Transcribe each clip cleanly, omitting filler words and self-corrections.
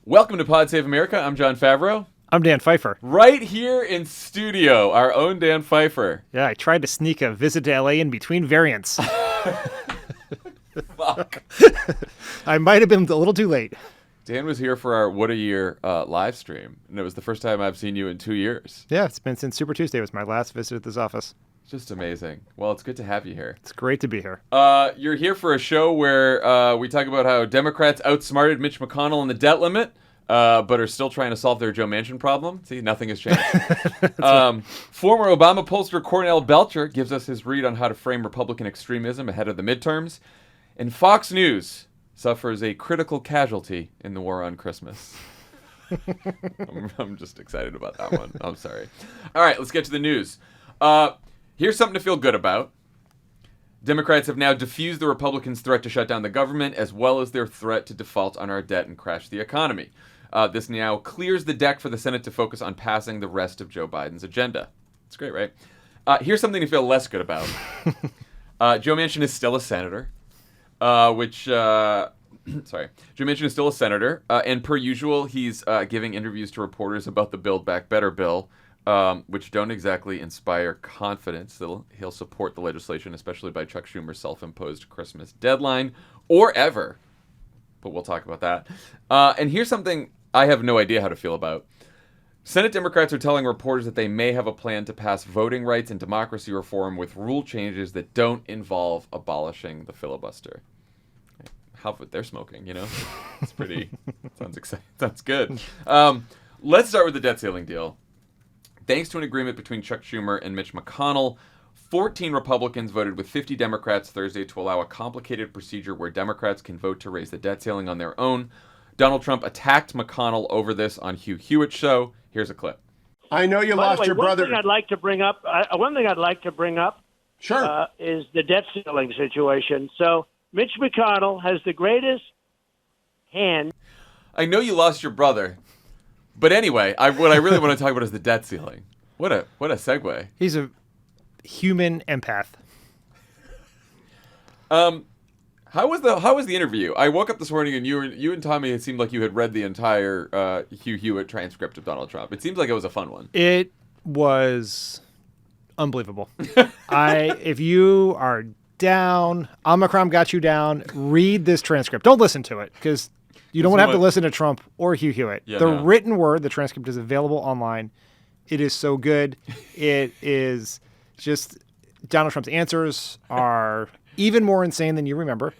Welcome to Pod Save America. I'm Jon Favreau. I'm Dan Pfeiffer. Right here in studio, our own Dan Pfeiffer. Yeah, I tried to sneak a visit to LA in between variants. Fuck. I might have been a little too late. Dan was here for our What a Year live stream, and it was the first time I've seen you in 2 years. Yeah, it's been since Super Tuesday was my last visit at this office. Just amazing. Well, it's good to have you here. It's great to be here. You're here for a show where we talk about how Democrats outsmarted Mitch McConnell on the debt limit, but are still trying to solve their Joe Manchin problem. See, nothing has changed. Former Obama pollster Cornell Belcher gives us his read on how to frame Republican extremism ahead of the midterms. And Fox News suffers a critical casualty in the war on Christmas. I'm just excited about that one. I'm sorry. All right, let's get to the news. Here's something to feel good about. Democrats have now defused the Republicans' threat to shut down the government, as well as their threat to default on our debt and crash the economy. This now clears the deck for the Senate to focus on passing the rest of Joe Biden's agenda. It's great, right? Here's something to feel less good about. Joe Manchin is still a senator, Joe Manchin is still a senator, and per usual, he's giving interviews to reporters about the Build Back Better bill, which don't exactly inspire confidence that he'll support the legislation, especially by Chuck Schumer's self-imposed Christmas deadline, or ever. But we'll talk about that. And here's something I have no idea how to feel about. Senate Democrats are telling reporters that they may have a plan to pass voting rights and democracy reform with rule changes that don't involve abolishing the filibuster. How they're smoking, you know? It's pretty... sounds exciting. Sounds good. Let's start with the debt ceiling deal. Thanks to an agreement between Chuck Schumer and Mitch McConnell, 14 Republicans voted with 50 Democrats Thursday to allow a complicated procedure where Democrats can vote to raise the debt ceiling on their own. Donald Trump attacked McConnell over this on Hugh Hewitt's show. Here's a clip. I know you lost your brother. One thing I'd like to bring up Sure. is the debt ceiling situation. So Mitch McConnell has the greatest hand. I know you lost your brother. But anyway, what I really want to talk about is the debt ceiling. What a segue. He's a human empath. How was the interview? I woke up this morning and you and Tommy, it seemed like you had read the entire Hugh Hewitt transcript of Donald Trump. It seems like it was a fun one. It was unbelievable. If you are down, Omicron got you down, read this transcript. Don't listen to it because you don't want to have to listen to Trump or Hugh Hewitt. Yeah, written word, the transcript is available online. It is so good. It is just Donald Trump's answers are even more insane than you remember.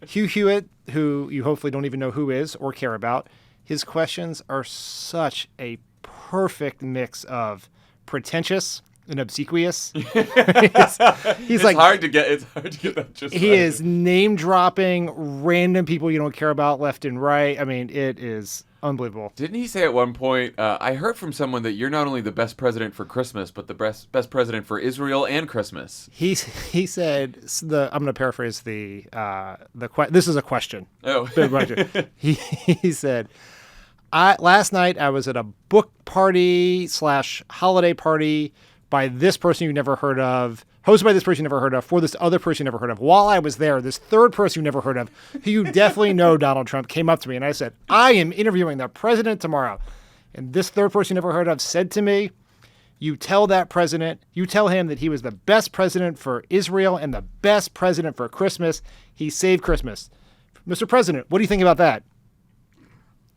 Hugh Hewitt, who you hopefully don't even know who is or care about, his questions are such a perfect mix of pretentious and obsequious. It's like hard to get that just he right. is name dropping random people you don't care about left and right. I mean, it is unbelievable. Didn't he say at one point, I heard from someone that you're not only the best president for Christmas, but the best president for Israel and Christmas? He said, I'm going to paraphrase this is a question. Oh. He said, last night I was at a book party / holiday party by this person you never heard of, hosted by this person you never heard of, for this other person you never heard of. While I was there, this third person you never heard of, who you definitely know, Donald Trump, came up to me and I said, I am interviewing the president tomorrow. And this third person you never heard of said to me, you tell him that he was the best president for Israel and the best president for Christmas. He saved Christmas. Mr. President, what do you think about that?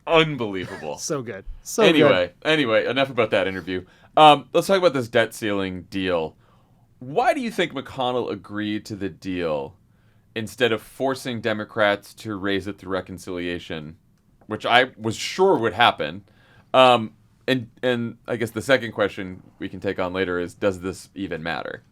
Unbelievable. So good. Anyway, enough about that interview. Let's talk about this debt ceiling deal. Why do you think McConnell agreed to the deal instead of forcing Democrats to raise it through reconciliation, which I was sure would happen? And I guess the second question we can take on later is, does this even matter?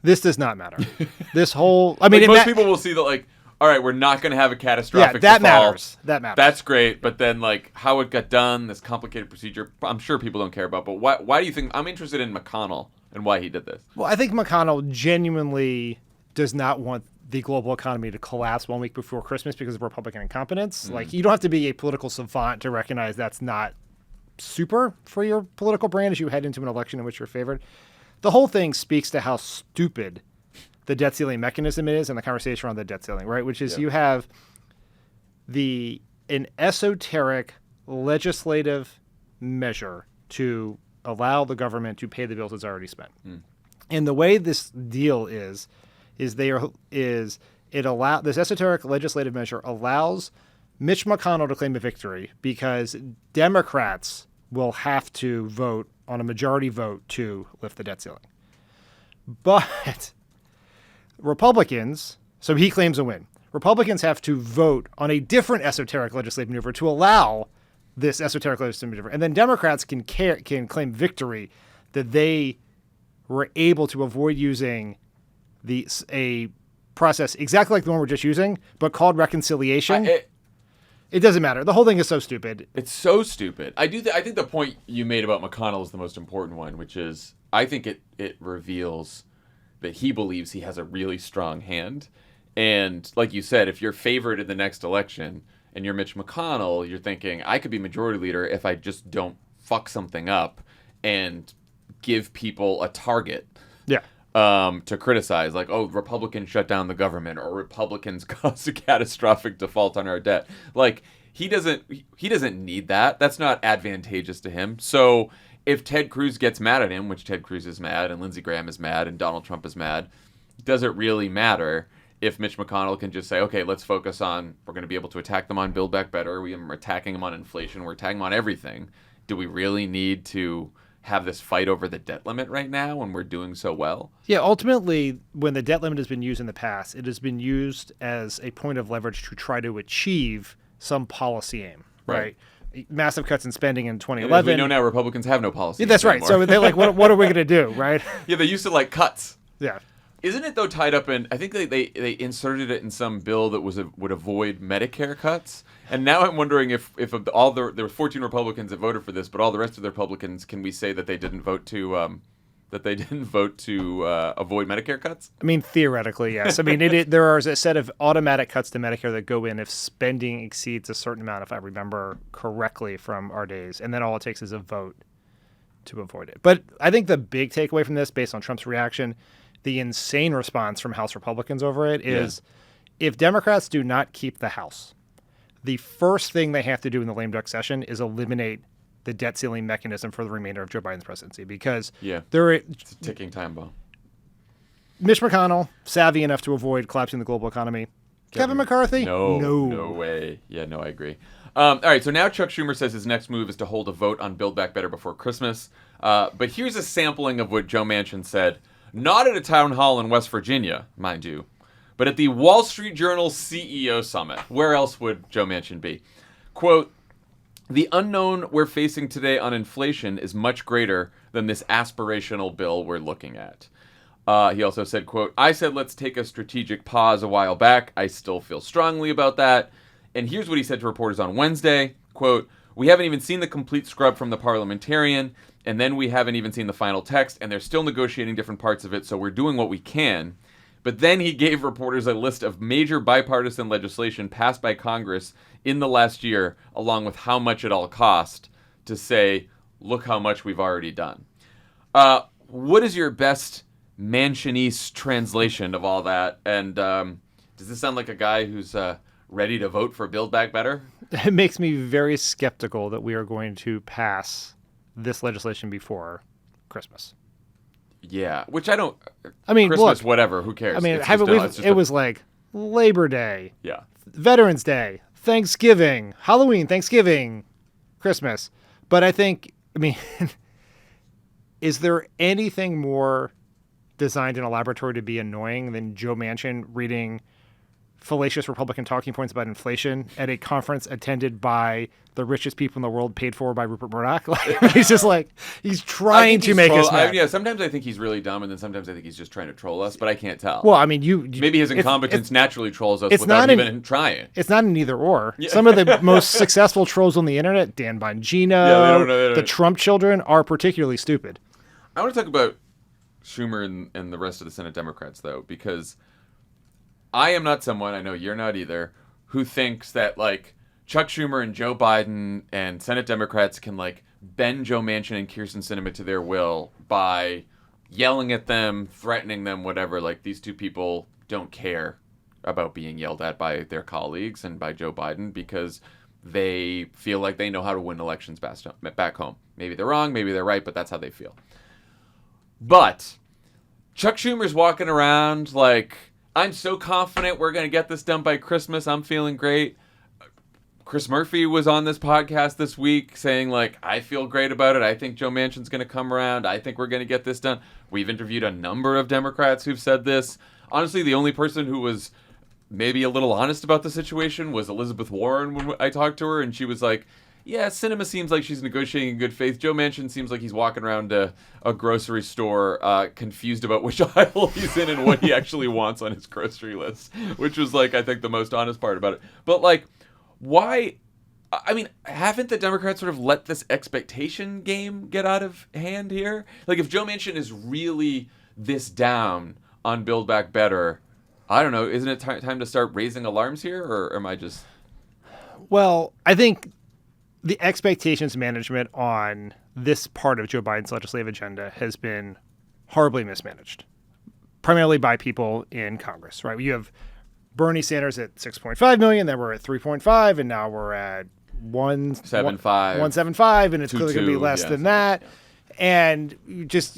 This does not matter. This whole, I mean, most people will see that, like, all right, we're not going to have a catastrophic that default. matters. That matters. That's great, but then, like, how it got done, this complicated procedure, I'm sure people don't care about. But why do you think? I'm interested in McConnell and why he did this. Well, I think McConnell genuinely does not want the global economy to collapse 1 week before Christmas because of Republican incompetence. Like, you don't have to be a political savant to recognize that's not super for your political brand as you head into an election in which you're favored. The whole thing speaks to how stupid the debt ceiling mechanism is and the conversation around the debt ceiling, right? Which is you have the an esoteric legislative measure to allow the government to pay the bills it's already spent. And the way this deal is this esoteric legislative measure allows Mitch McConnell to claim a victory because Democrats will have to vote on a majority vote to lift the debt ceiling. But Republicans, so he claims a win. Republicans have to vote on a different esoteric legislative maneuver to allow this esoteric legislative maneuver. And then Democrats can claim victory that they were able to avoid using a process exactly like the one we're just using, but called reconciliation. It doesn't matter. The whole thing is so stupid. It's so stupid. I think the point you made about McConnell is the most important one, which is I think it reveals that he believes he has a really strong hand. And like you said, if you're favored in the next election and you're Mitch McConnell, you're thinking, I could be majority leader if I just don't fuck something up and give people a target. Yeah. To criticize, like, oh, Republicans shut down the government or Republicans caused a catastrophic default on our debt. Like, he doesn't need that. That's not advantageous to him. So if Ted Cruz gets mad at him, which Ted Cruz is mad and Lindsey Graham is mad and Donald Trump is mad, does it really matter if Mitch McConnell can just say, okay, let's focus on, we're going to be able to attack them on Build Back Better. We're attacking them on inflation. We're attacking them on everything. Do we really need to have this fight over the debt limit right now when we're doing so well? Yeah, ultimately, when the debt limit has been used in the past, it has been used as a point of leverage to try to achieve some policy aim, right? Massive cuts in spending in 2011. We know now Republicans have no policy. Yeah, that's right. Anymore. So they're like, what are we going to do, right? Yeah, they used to like cuts. Yeah. Isn't it though tied up in? I think they inserted it in some bill that would avoid Medicare cuts. And now I'm wondering if all there were 14 Republicans that voted for this, but all the rest of the Republicans, can we say that they didn't vote to avoid Medicare cuts? I mean, theoretically, yes. I mean, there are a set of automatic cuts to Medicare that go in if spending exceeds a certain amount, if I remember correctly from our days, and then all it takes is a vote to avoid it. But I think the big takeaway from this, based on Trump's reaction, the insane response from House Republicans over it is, if Democrats do not keep the House, the first thing they have to do in the lame duck session is eliminate the debt ceiling mechanism for the remainder of Joe Biden's presidency, because it's a ticking time bomb. Mitch McConnell, savvy enough to avoid collapsing the global economy. Kevin McCarthy? No way. Yeah, no, I agree. All right, so now Chuck Schumer says his next move is to hold a vote on Build Back Better before Christmas. But here's a sampling of what Joe Manchin said, not at a town hall in West Virginia, mind you, but at the Wall Street Journal CEO Summit. Where else would Joe Manchin be? Quote, "The unknown we're facing today on inflation is much greater than this aspirational bill we're looking at." He also said, quote, "I said let's take a strategic pause a while back. I still feel strongly about that." And here's what he said to reporters on Wednesday, quote, "We haven't even seen the complete scrub from the parliamentarian, and then we haven't even seen the final text, and they're still negotiating different parts of it, so we're doing what we can." But then he gave reporters a list of major bipartisan legislation passed by Congress in the last year, along with how much it all cost, to say, look how much we've already done. What is your best Manchinese translation of all that? And does this sound like a guy who's ready to vote for Build Back Better? It makes me very skeptical that we are going to pass this legislation before Christmas. Yeah, which I don't. I mean, Christmas, look, whatever. Who cares? I mean, it was like Labor Day, yeah, Veterans Day, Thanksgiving, Halloween, Thanksgiving, Christmas. But I mean, is there anything more designed in a laboratory to be annoying than Joe Manchin reading fallacious Republican talking points about inflation at a conference attended by the richest people in the world, paid for by Rupert Murdoch? Like, he's just like, he's trying to make us mad. Sometimes I think he's really dumb, and then sometimes I think he's just trying to troll us, but I can't tell. Well, I mean, maybe his incompetence naturally trolls us without even trying. It's not an either or. Yeah. Some of the most successful trolls on the internet, Dan Bongino, the Trump children, are particularly stupid. I want to talk about Schumer and the rest of the Senate Democrats, though, because I am not someone, I know you're not either, who thinks that, like, Chuck Schumer and Joe Biden and Senate Democrats can, like, bend Joe Manchin and Kyrsten Sinema to their will by yelling at them, threatening them, whatever. Like, these two people don't care about being yelled at by their colleagues and by Joe Biden because they feel like they know how to win elections back home. Maybe they're wrong, maybe they're right, but that's how they feel. But Chuck Schumer's walking around like, I'm so confident we're going to get this done by Christmas. I'm feeling great. Chris Murphy was on this podcast this week saying, like, I feel great about it. I think Joe Manchin's going to come around. I think we're going to get this done. We've interviewed a number of Democrats who've said this. Honestly, the only person who was maybe a little honest about the situation was Elizabeth Warren when I talked to her, and she was like, yeah, Sinema seems like she's negotiating in good faith. Joe Manchin seems like he's walking around a grocery store confused about which aisle he's in and what he actually wants on his grocery list, which was, like, I think the most honest part about it. But, like, why? I mean, haven't the Democrats sort of let this expectation game get out of hand here? Like, if Joe Manchin is really this down on Build Back Better, I don't know, isn't it time to start raising alarms here, or am I just... Well, I think the expectations management on this part of Joe Biden's legislative agenda has been horribly mismanaged, primarily by people in Congress, right? You have Bernie Sanders at 6.5 million, then we're at 3.5, and now we're at 1.75, and it's clearly going to be less than that. Yeah. And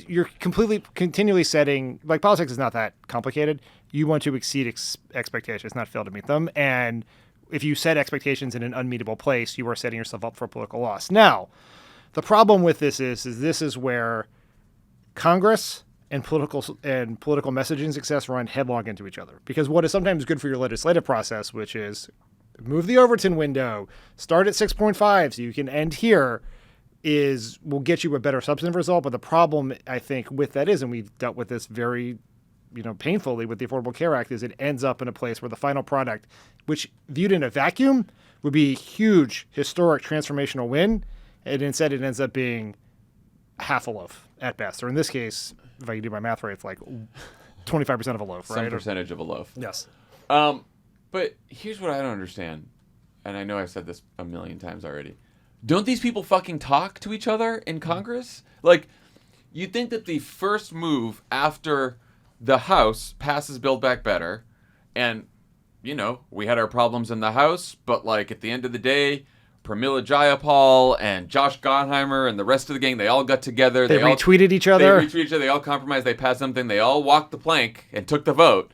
you're continually setting, like, politics is not that complicated. You want to exceed expectations, not fail to meet them. And if you set expectations in an unmeetable place, you are setting yourself up for political loss. Now, the problem with this is where Congress and political messaging success run headlong into each other. Because what is sometimes good for your legislative process, which is move the Overton window, start at 6.5 so you can end here, will get you a better substantive result. But the problem, I think, with that is, and we've dealt with this very painfully with the Affordable Care Act, is it ends up in a place where the final product, which viewed in a vacuum would be a huge, historic, transformational win, and instead it ends up being half a loaf at best. Or in this case, if I can do my math right, it's like 25% of a loaf, right? Some percentage of a loaf. Yes. But here's what I don't understand, and I know I've said this a million times already. Don't these people fucking talk to each other in Congress? Like, you'd think that the first move after the House passes Build Back Better, and, we had our problems in the House, but, like, at the end of the day, Pramila Jayapal and Josh Gottheimer and the rest of the gang, they all got together. They retweeted each other. They all compromised. They passed something. They all walked the plank and took the vote.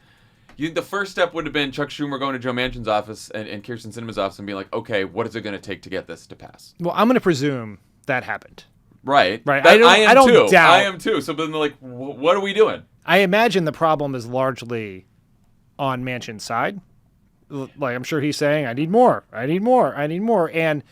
You think the first step would have been Chuck Schumer going to Joe Manchin's office and Kyrsten Sinema's office and being like, okay, what is it going to take to get this to pass? Well, I'm going to presume that happened. Right. I don't doubt. I am too. So then they're like, what are we doing? I imagine the problem is largely on Manchin's side. Like, I'm sure he's saying, I need more. And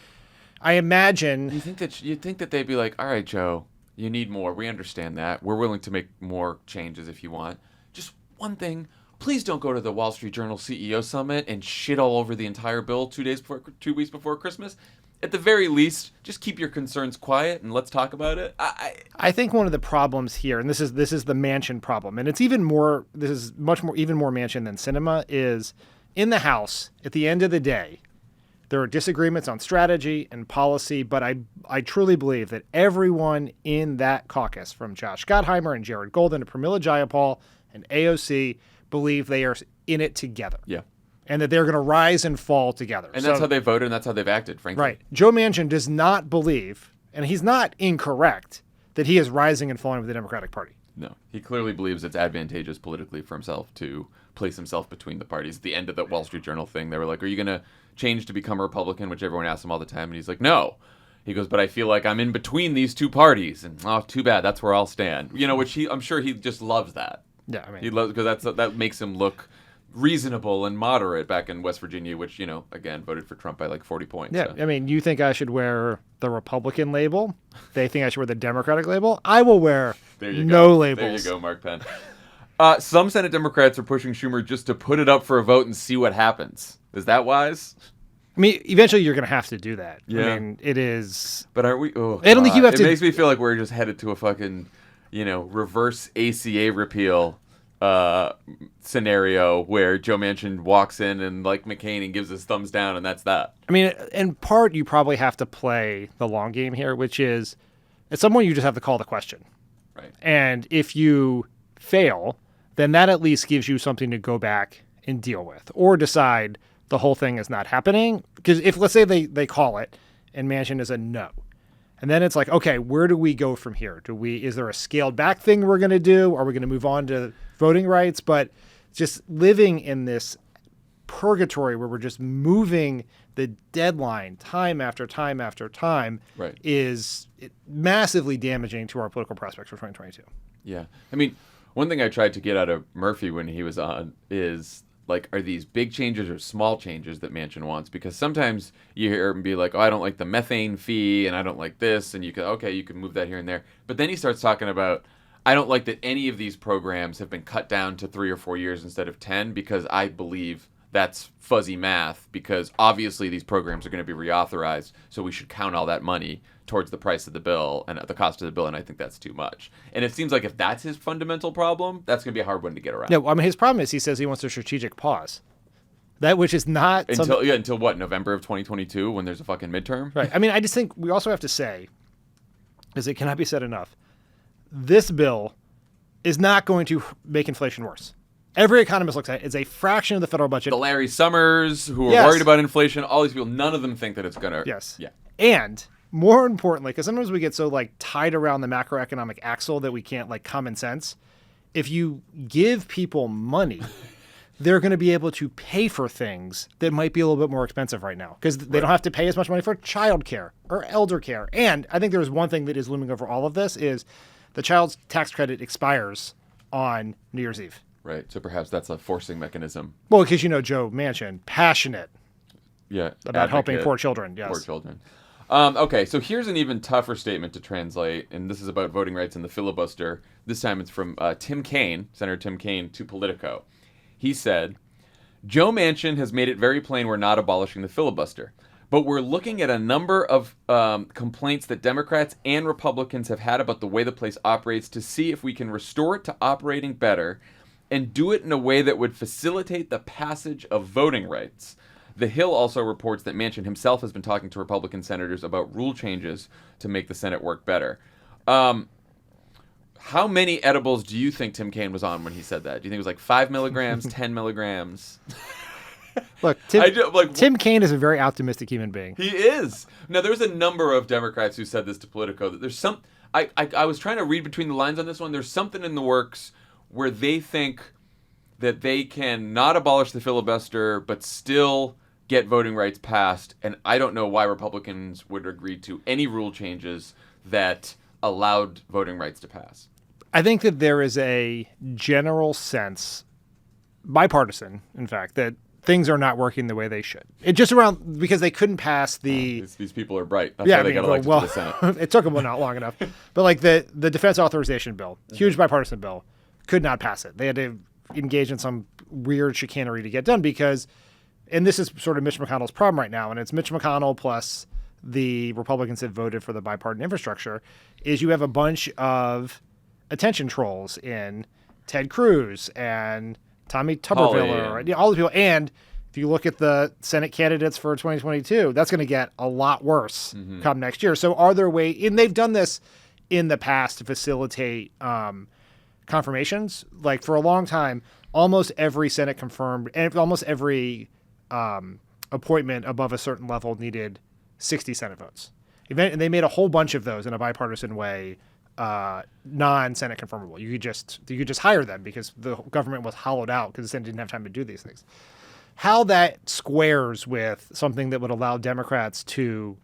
I imagine... You'd think that they'd be like, all right, Joe, you need more. We understand that. We're willing to make more changes if you want. Just one thing. Please don't go to the Wall Street Journal CEO Summit and shit all over the entire bill 2 weeks before Christmas. At the very least, just keep your concerns quiet and let's talk about it. I think one of the problems here, and this is the Manchin problem, and it's even more Manchin than Sinema, is in the House, at the end of the day, there are disagreements on strategy and policy, but I truly believe that everyone in that caucus, from Josh Gottheimer and Jared Golden to Pramila Jayapal and AOC, believe they are in it together. Yeah. And that they're going to rise and fall together. And that's how they voted, and that's how they've acted, frankly. Right. Joe Manchin does not believe, and he's not incorrect, that he is rising and falling with the Democratic Party. No. He clearly believes it's advantageous politically for himself to place himself between the parties. At the end of that Wall Street Journal thing, they were like, are you going to change to become a Republican, which everyone asks him all the time? And he's like, no. He goes, but I feel like I'm in between these two parties. And, oh, too bad. That's where I'll stand. Which I'm sure he just loves that. Yeah, I mean, he loves, because that makes him look reasonable and moderate back in West Virginia, which, again, voted for Trump by like 40 points. Yeah, so. I mean, you think I should wear the Republican label? They think I should wear the Democratic label? I will wear labels. There you go, Mark Penn. Some Senate Democrats are pushing Schumer just to put it up for a vote and see what happens. Is that wise? I mean, eventually you're going to have to do that. Yeah. I mean, it is... But are we... Oh, I don't think you have to... It makes me feel like we're just headed to a fucking, reverse ACA repeal scenario where Joe Manchin walks in and, like McCain, and gives his thumbs down, and that's that. I mean, in part, you probably have to play the long game here, which is, at some point, you just have to call the question. Right. And if you fail, then that at least gives you something to go back and deal with, or decide the whole thing is not happening. Because if, let's say they call it and Manchin is a no. And then it's like, okay, where do we go from here? Is there a scaled back thing we're going to do? Are we going to move on to voting rights? But just living in this purgatory where we're just moving the deadline time after time after time is massively damaging to our political prospects for 2022. Yeah. I mean, one thing I tried to get out of Murphy when he was on is, like, are these big changes or small changes that Manchin wants? Because sometimes you hear him be like, oh, I don't like the methane fee and I don't like this. And you can move that here and there. But then he starts talking about, I don't like that any of these programs have been cut down to 3 or 4 years instead of 10 because I believe that's fuzzy math because obviously these programs are going to be reauthorized. So we should count all that money towards the price of the bill and the cost of the bill. And I think that's too much. And it seems like if that's his fundamental problem, that's going to be a hard one to get around. Yeah, well, I mean, his problem is he says he wants a strategic pause. That which is not until what, November of 2022 when there's a fucking midterm? Right. I mean, I just think we also have to say, because it cannot be said enough, this bill is not going to make inflation worse. Every economist looks at it. It's a fraction of the federal budget. The Larry Summers, who are worried about inflation, all these people, none of them think that it's going to... Yes. Yeah. And more importantly, because sometimes we get so like tied around the macroeconomic axle that we can't like common sense. If you give people money, they're going to be able to pay for things that might be a little bit more expensive right now because they don't have to pay as much money for childcare or elder care. And I think there's one thing that is looming over all of this is the child's tax credit expires on New Year's Eve. Right. So perhaps that's a forcing mechanism. Well, because Joe Manchin, passionate about helping poor children. Yes. Poor children. Okay, so here's an even tougher statement to translate, and this is about voting rights and the filibuster. This time it's from Tim Kaine, Senator Tim Kaine, to Politico. He said, Joe Manchin has made it very plain we're not abolishing the filibuster, but we're looking at a number of complaints that Democrats and Republicans have had about the way the place operates to see if we can restore it to operating better and do it in a way that would facilitate the passage of voting rights. The Hill also reports that Manchin himself has been talking to Republican senators about rule changes to make the Senate work better. How many edibles do you think Tim Kaine was on when he said that? Do you think it was like 5 milligrams, 10 milligrams? Look, Tim Kaine is a very optimistic human being. He is. Now, there's a number of Democrats who said this to Politico. That there's some. I was trying to read between the lines on this one. There's something in the works where they think that they can not abolish the filibuster, but still get voting rights passed. And I don't know why Republicans would agree to any rule changes that allowed voting rights to pass. I think that there is a general sense, bipartisan, in fact, that things are not working the way they should. It just around because they couldn't pass the. These people are bright. That's why they got elected to the Senate. It took them not long enough, but like the defense authorization bill, huge bipartisan bill, could not pass it. They had to engage in some weird chicanery to get done because, and this is sort of Mitch McConnell's problem right now, and it's Mitch McConnell plus the Republicans that voted for the bipartisan infrastructure, is you have a bunch of attention trolls in Ted Cruz and Tommy Tuberville, all the people. And if you look at the Senate candidates for 2022, that's going to get a lot worse come next year. So are there ways, and they've done this in the past to facilitate confirmations. Like for a long time, almost every Senate confirmed, and almost every appointment above a certain level needed 60 Senate votes. And they made a whole bunch of those in a bipartisan way, non-Senate confirmable. You could just hire them because the government was hollowed out because the Senate didn't have time to do these things. How that squares with something that would allow Democrats to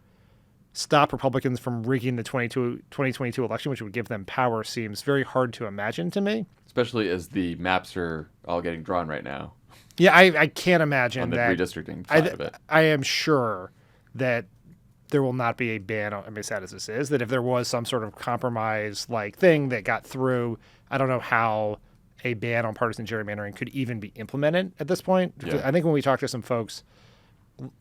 stop Republicans from rigging the 2022 election, which would give them power, seems very hard to imagine to me. Especially as the maps are all getting drawn right now. Yeah, I can't imagine on the that. Redistricting side of it. I am sure that there will not be a ban on, I mean, as sad as this is, that if there was some sort of compromise-like thing that got through, I don't know how a ban on partisan gerrymandering could even be implemented at this point. Yeah. I think when we talked to some folks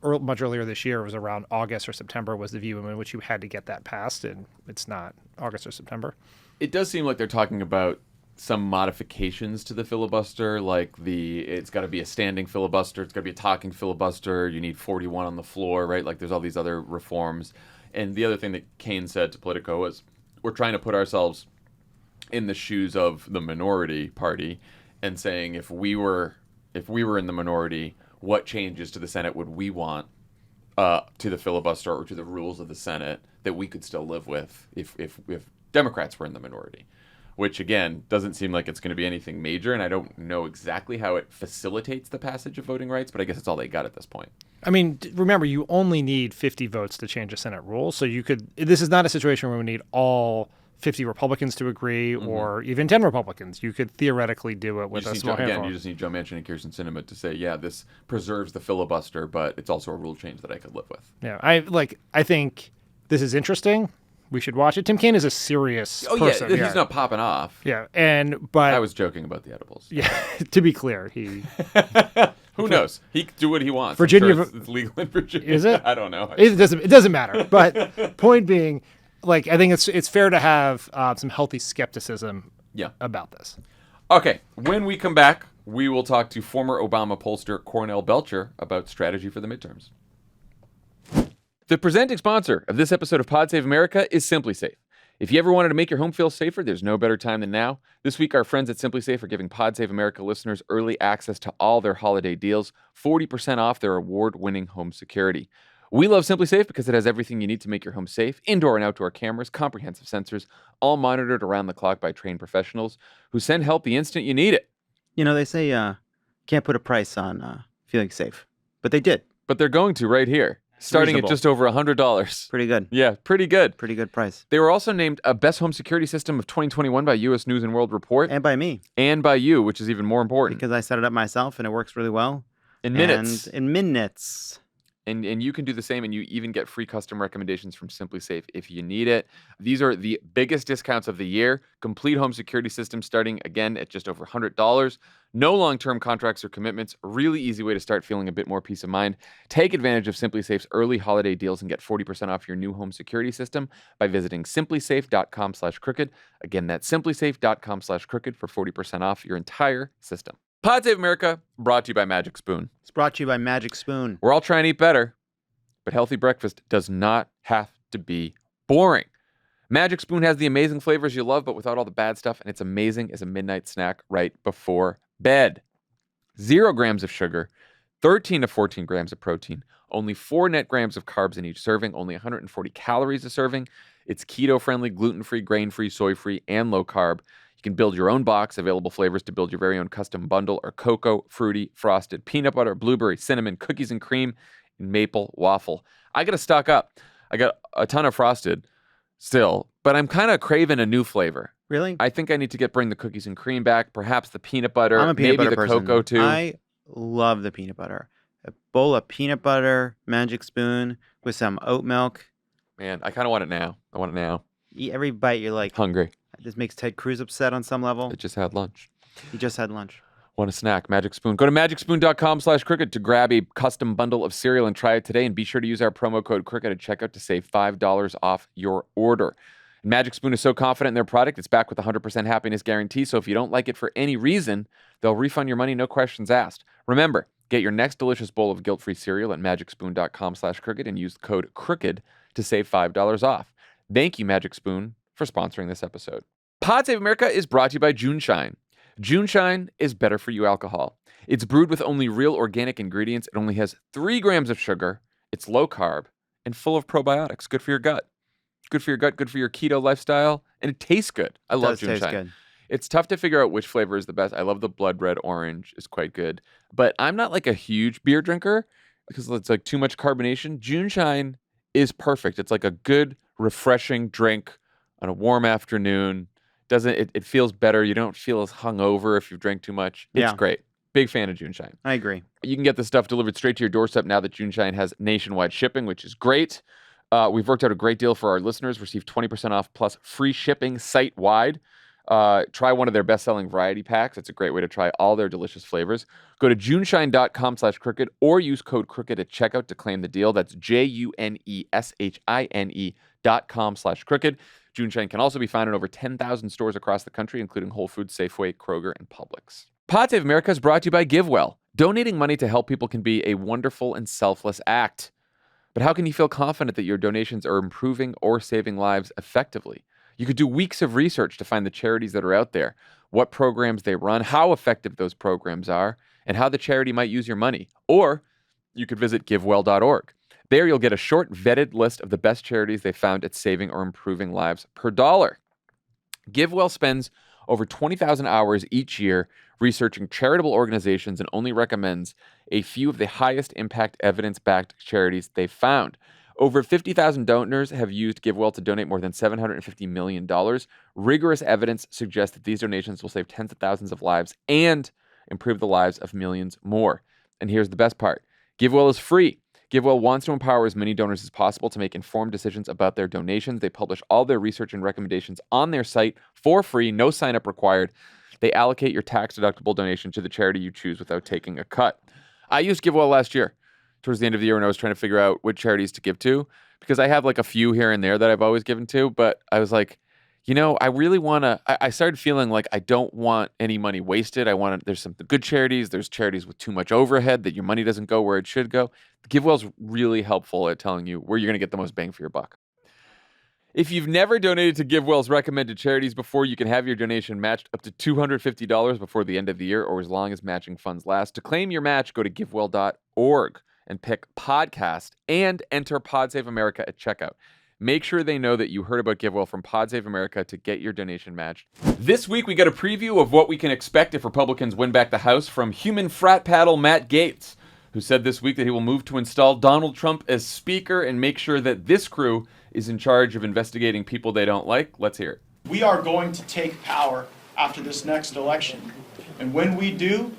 much earlier this year, it was around August or September was the view in which you had to get that passed, and it's not August or September. It does seem like they're talking about some modifications to the filibuster, like it's got to be a standing filibuster, it's got to be a talking filibuster, you need 41 on the floor, right? Like there's all these other reforms. And the other thing that Kaine said to Politico was, we're trying to put ourselves in the shoes of the minority party and saying if we were in the minority, what changes to the Senate would we want to the filibuster or to the rules of the Senate that we could still live with if Democrats were in the minority, which again doesn't seem like it's going to be anything major, and I don't know exactly how it facilitates the passage of voting rights, but I guess it's all they got at this point. I mean, remember, you only need 50 votes to change a Senate rule, so this is not a situation where we need all 50 Republicans to agree or even 10 Republicans. You could theoretically do it with a small handful. You just need Joe Manchin and Kirsten Sinema to say, yeah, this preserves the filibuster, but it's also a rule change that I could live with. Yeah, I think this is interesting. We should watch it. Tim Kaine is a serious person. Yeah, he's not popping off. Yeah, but I was joking about the edibles. Yeah, to be clear, he who knows? He can do what he wants. Virginia, it's legal in Virginia. Is it? I don't know. It doesn't matter. But point being, I think it's fair to have some healthy skepticism about this. Okay, when we come back, we will talk to former Obama pollster Cornell Belcher about strategy for the midterms. The presenting sponsor of this episode of Pod Save America is Simply Safe. If you ever wanted to make your home feel safer, there's no better time than now. This week, our friends at Simply Safe are giving Pod Save America listeners early access to all their holiday deals, 40% off their award-winning home security. We love Simply Safe because it has everything you need to make your home safe, indoor and outdoor cameras, comprehensive sensors, all monitored around the clock by trained professionals who send help the instant you need it. You know, they say can't put a price on feeling safe, but they did. But they're going to right here. Starting at just over $100. Pretty good. Yeah, pretty good. Pretty good price. They were also named a Best Home Security System of 2021 by U.S. News & World Report. And by me. And by you, which is even more important. Because I set it up myself and it works really well. In minutes. And in minutes. And you can do the same, and you even get free custom recommendations from Simply Safe if you need it. These are the biggest discounts of the year. Complete home security system starting, again, at just over $100. No long-term contracts or commitments. Really easy way to start feeling a bit more peace of mind. Take advantage of Simply Safe's early holiday deals and get 40% off your new home security system by visiting simplysafe.com/crooked. Again, that's simplysafe.com/crooked for 40% off your entire system. Pod Save America, brought to you by Magic Spoon. It's brought to you by Magic Spoon. We're all trying to eat better, but healthy breakfast does not have to be boring. Magic Spoon has the amazing flavors you love, but without all the bad stuff, and it's amazing as a midnight snack right before bed. 0 grams of sugar, 13 to 14 grams of protein, only 4 net grams of carbs in each serving, only 140 calories a serving. It's keto-friendly, gluten-free, grain-free, soy-free, and low-carb. You can build your own box, available flavors to build your very own custom bundle are cocoa, fruity, frosted, peanut butter, blueberry, cinnamon, cookies and cream, and maple waffle. I got to stock up. I got a ton of frosted still, but I'm kind of craving a new flavor. Really? I think I need to bring the cookies and cream back, perhaps the peanut butter, I'm a peanut maybe butter the person. cocoa too. I love the peanut butter. A bowl of peanut butter, Magic Spoon with some oat milk. Man, I kind of want it now. I want it now. Eat every bite, you're like, Hungry. This makes Ted Cruz upset on some level. I just had lunch. He just had lunch. Want a snack? Magic Spoon. Go to magicspoon.com/crooked to grab a custom bundle of cereal and try it today. And be sure to use our promo code crooked at checkout to save $5 off your order. And Magic Spoon is so confident in their product, it's back with a 100% happiness guarantee. So if you don't like it for any reason, they'll refund your money, no questions asked. Remember, get your next delicious bowl of guilt-free cereal at magicspoon.com/crooked and use code crooked to save $5 off. Thank you, Magic Spoon, for sponsoring this episode. Pod Save America is brought to you by JuneShine. JuneShine is better for you alcohol. It's brewed with only real organic ingredients. It only has 3 grams of sugar. It's low carb and full of probiotics. Good for your gut. Good for your gut, good for your keto lifestyle, and it tastes good. I love JuneShine. Taste good. It's tough to figure out which flavor is the best. I love the blood red orange. It's quite good. But I'm not like a huge beer drinker because it's like too much carbonation. JuneShine is perfect. It's like a good, refreshing drink on a warm afternoon. It feels better. You don't feel as hungover if you've drank too much. It's great. Big fan of JuneShine. I agree. You can get the stuff delivered straight to your doorstep now that JuneShine has nationwide shipping, which is great. We've worked out a great deal for our listeners. Receive 20% off plus free shipping site-wide. Try one of their best-selling variety packs. It's a great way to try all their delicious flavors. Go to juneshine.com/crooked or use code crooked at checkout to claim the deal. That's JUNESHINE.com/crooked. JuneShine can also be found in over 10,000 stores across the country, including Whole Foods, Safeway, Kroger, and Publix. Pod Save America is brought to you by GiveWell. Donating money to help people can be a wonderful and selfless act. But how can you feel confident that your donations are improving or saving lives effectively? You could do weeks of research to find the charities that are out there, what programs they run, how effective those programs are, and how the charity might use your money. Or you could visit givewell.org. There you'll get a short, vetted list of the best charities they found at saving or improving lives per dollar. GiveWell spends over 20,000 hours each year researching charitable organizations and only recommends a few of the highest impact evidence-backed charities they've found. Over 50,000 donors have used GiveWell to donate more than $750 million. Rigorous evidence suggests that these donations will save tens of thousands of lives and improve the lives of millions more. And here's the best part. GiveWell is free. GiveWell wants to empower as many donors as possible to make informed decisions about their donations. They publish all their research and recommendations on their site for free, no sign-up required. They allocate your tax-deductible donation to the charity you choose without taking a cut. I used GiveWell last year, towards the end of the year when I was trying to figure out which charities to give to, because I have like a few here and there that I've always given to, but I was like, I really want to, I started feeling like I don't want any money wasted. There's some good charities. There's charities with too much overhead that your money doesn't go where it should go. GiveWell's really helpful at telling you where you're going to get the most bang for your buck. If you've never donated to GiveWell's recommended charities before, you can have your donation matched up to $250 before the end of the year or as long as matching funds last. To claim your match, go to givewell.org and pick podcast and enter Pod Save America at checkout. Make sure they know that you heard about GiveWell from Pod Save America to get your donation matched. This week, we got a preview of what we can expect if Republicans win back the House from human frat paddle Matt Gaetz, who said this week that he will move to install Donald Trump as Speaker and make sure that this crew is in charge of investigating people they don't like. Let's hear it. We are going to take power after this next election. And when we do,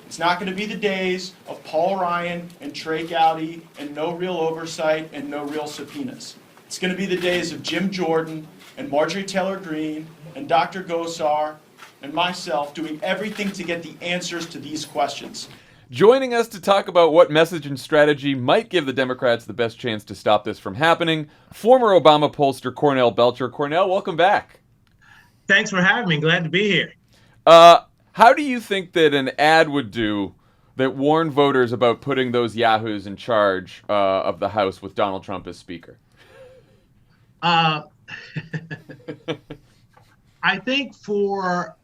it's not going to be the days of Paul Ryan and Trey Gowdy and no real oversight and no real subpoenas. It's going to be the days of Jim Jordan and Marjorie Taylor Greene and Dr. Gosar and myself doing everything to get the answers to these questions. Joining us to talk about what message and strategy might give the Democrats the best chance to stop this from happening, former Obama pollster Cornell Belcher. Cornell, welcome back. Thanks for having me. Glad to be here. How do you think that an ad would do that warned voters about putting those yahoos in charge of the House with Donald Trump as Speaker? I think for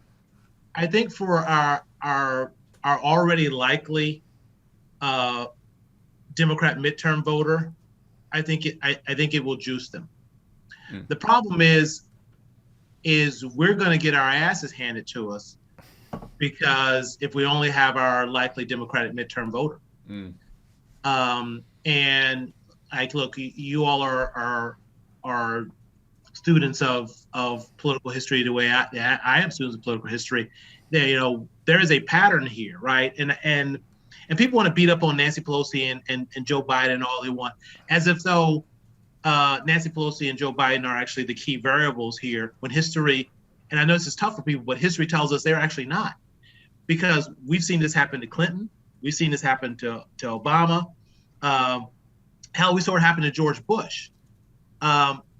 our already likely Democrat midterm voter, I think it will juice them. The problem is we're going to get our asses handed to us because if we only have our likely Democratic midterm voter. And like, look, you all are students of political history the way I am students of political history. There is a pattern here, right? And people want to beat up on Nancy Pelosi and Joe Biden all they want, as if though Nancy Pelosi and Joe Biden are actually the key variables here, when history, and I know this is tough for people, but history tells us they're actually not. Because we've seen this happen to Clinton, we've seen this happen to Obama, hell, we saw it happen to George Bush.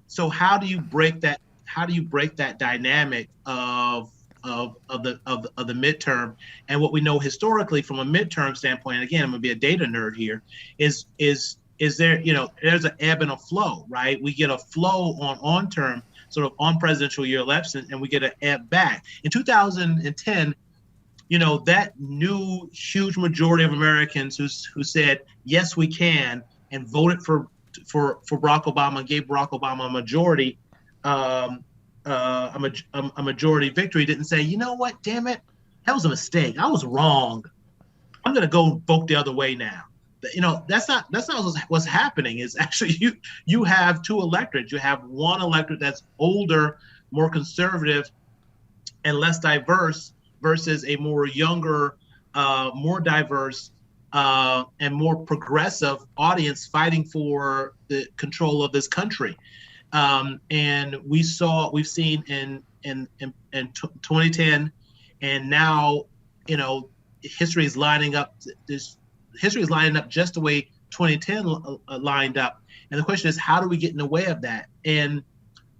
So how do you break that? How do you break that dynamic of the midterm? And what we know historically from a midterm standpoint, and again, I'm gonna be a data nerd here, is there, there's an ebb and a flow, right? We get a flow on term, sort of on presidential year elections, and we get an ebb back. In 2010, that new huge majority of Americans who said yes we can and voted for Barack Obama and gave Barack Obama a majority, a majority victory, didn't say, you know what, damn it, that was a mistake. I was wrong. I'm going to go vote the other way now. That's not what's happening. Is actually you have two electorates. You have one electorate that's older, more conservative, and less diverse, versus a more younger, more diverse, and more progressive audience fighting for the control of this country. And we've seen in 2010, and now, history is lining up. History is lining up just the way 2010 lined up. And the question is, how do we get in the way of that? And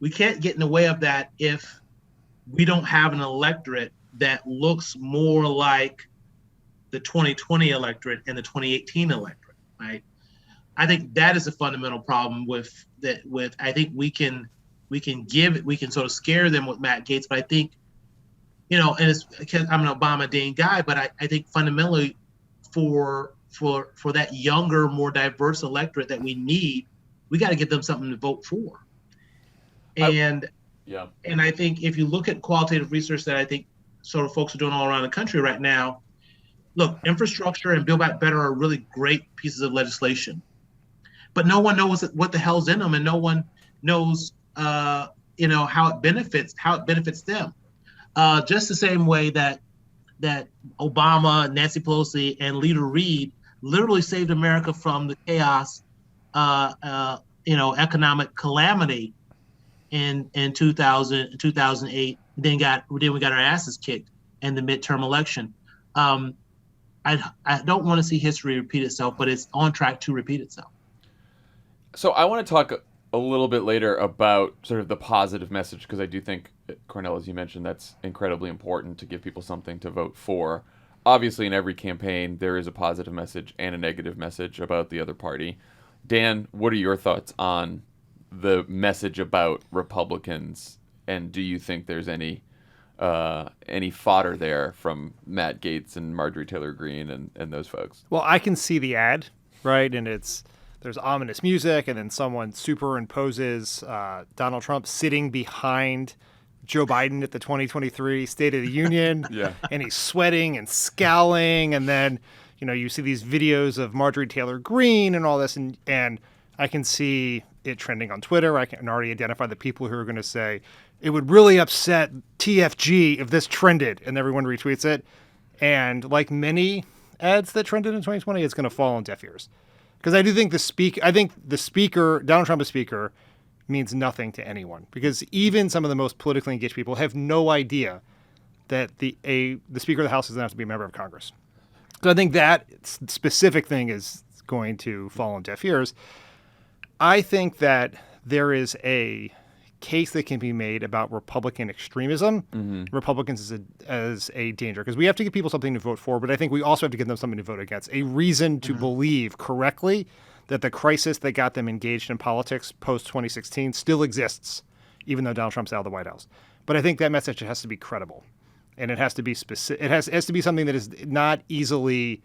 we can't get in the way of that if we don't have an electorate that looks more like the 2020 electorate and the 2018 electorate, right? I think that is a fundamental problem with I think we can sort of scare them with Matt Gaetz, but I think, and it's because I'm an Obama Dean guy, but I think fundamentally for that younger, more diverse electorate that we need, we got to give them something to vote for. And I think if you look at qualitative research that I think sort of folks are doing all around the country right now, look, infrastructure and Build Back Better are really great pieces of legislation, but no one knows what the hell's in them, and no one knows, how it benefits them. Just the same way that Obama, Nancy Pelosi, and Leader Reid literally saved America from the chaos, economic calamity in 2000, 2008. Then we got our asses kicked in the midterm election. I don't want to see history repeat itself, but it's on track to repeat itself. So I want to talk a little bit later about sort of the positive message, because I do think, Cornell, as you mentioned, that's incredibly important to give people something to vote for. Obviously, in every campaign, there is a positive message and a negative message about the other party. Dan, what are your thoughts on the message about Republicans, and do you think there's any fodder there from Matt Gaetz and Marjorie Taylor Greene and those folks? Well, I can see the ad, right? And there's ominous music, and then someone superimposes Donald Trump sitting behind Joe Biden at the 2023 State of the Union, and he's sweating and scowling, and then you see these videos of Marjorie Taylor Greene and all this, and I can see it trending on Twitter. I can already identify the people who are going to say it would really upset TFG if this trended, and everyone retweets it. And like many ads that trended in 2020, it's going to fall on deaf ears. Because I do think the speaker, Donald Trump as speaker, means nothing to anyone. Because even some of the most politically engaged people have no idea that the Speaker of the House doesn't have to be a member of Congress. So I think that specific thing is going to fall on deaf ears. I think that there is a case that can be made about Republican extremism, Republicans as a danger, because we have to give people something to vote for, but I think we also have to give them something to vote against, a reason to believe correctly that the crisis that got them engaged in politics post-2016 still exists, even though Donald Trump's out of the White House. But I think that message has to be credible, and it has to be specific. It has to be something that is not easily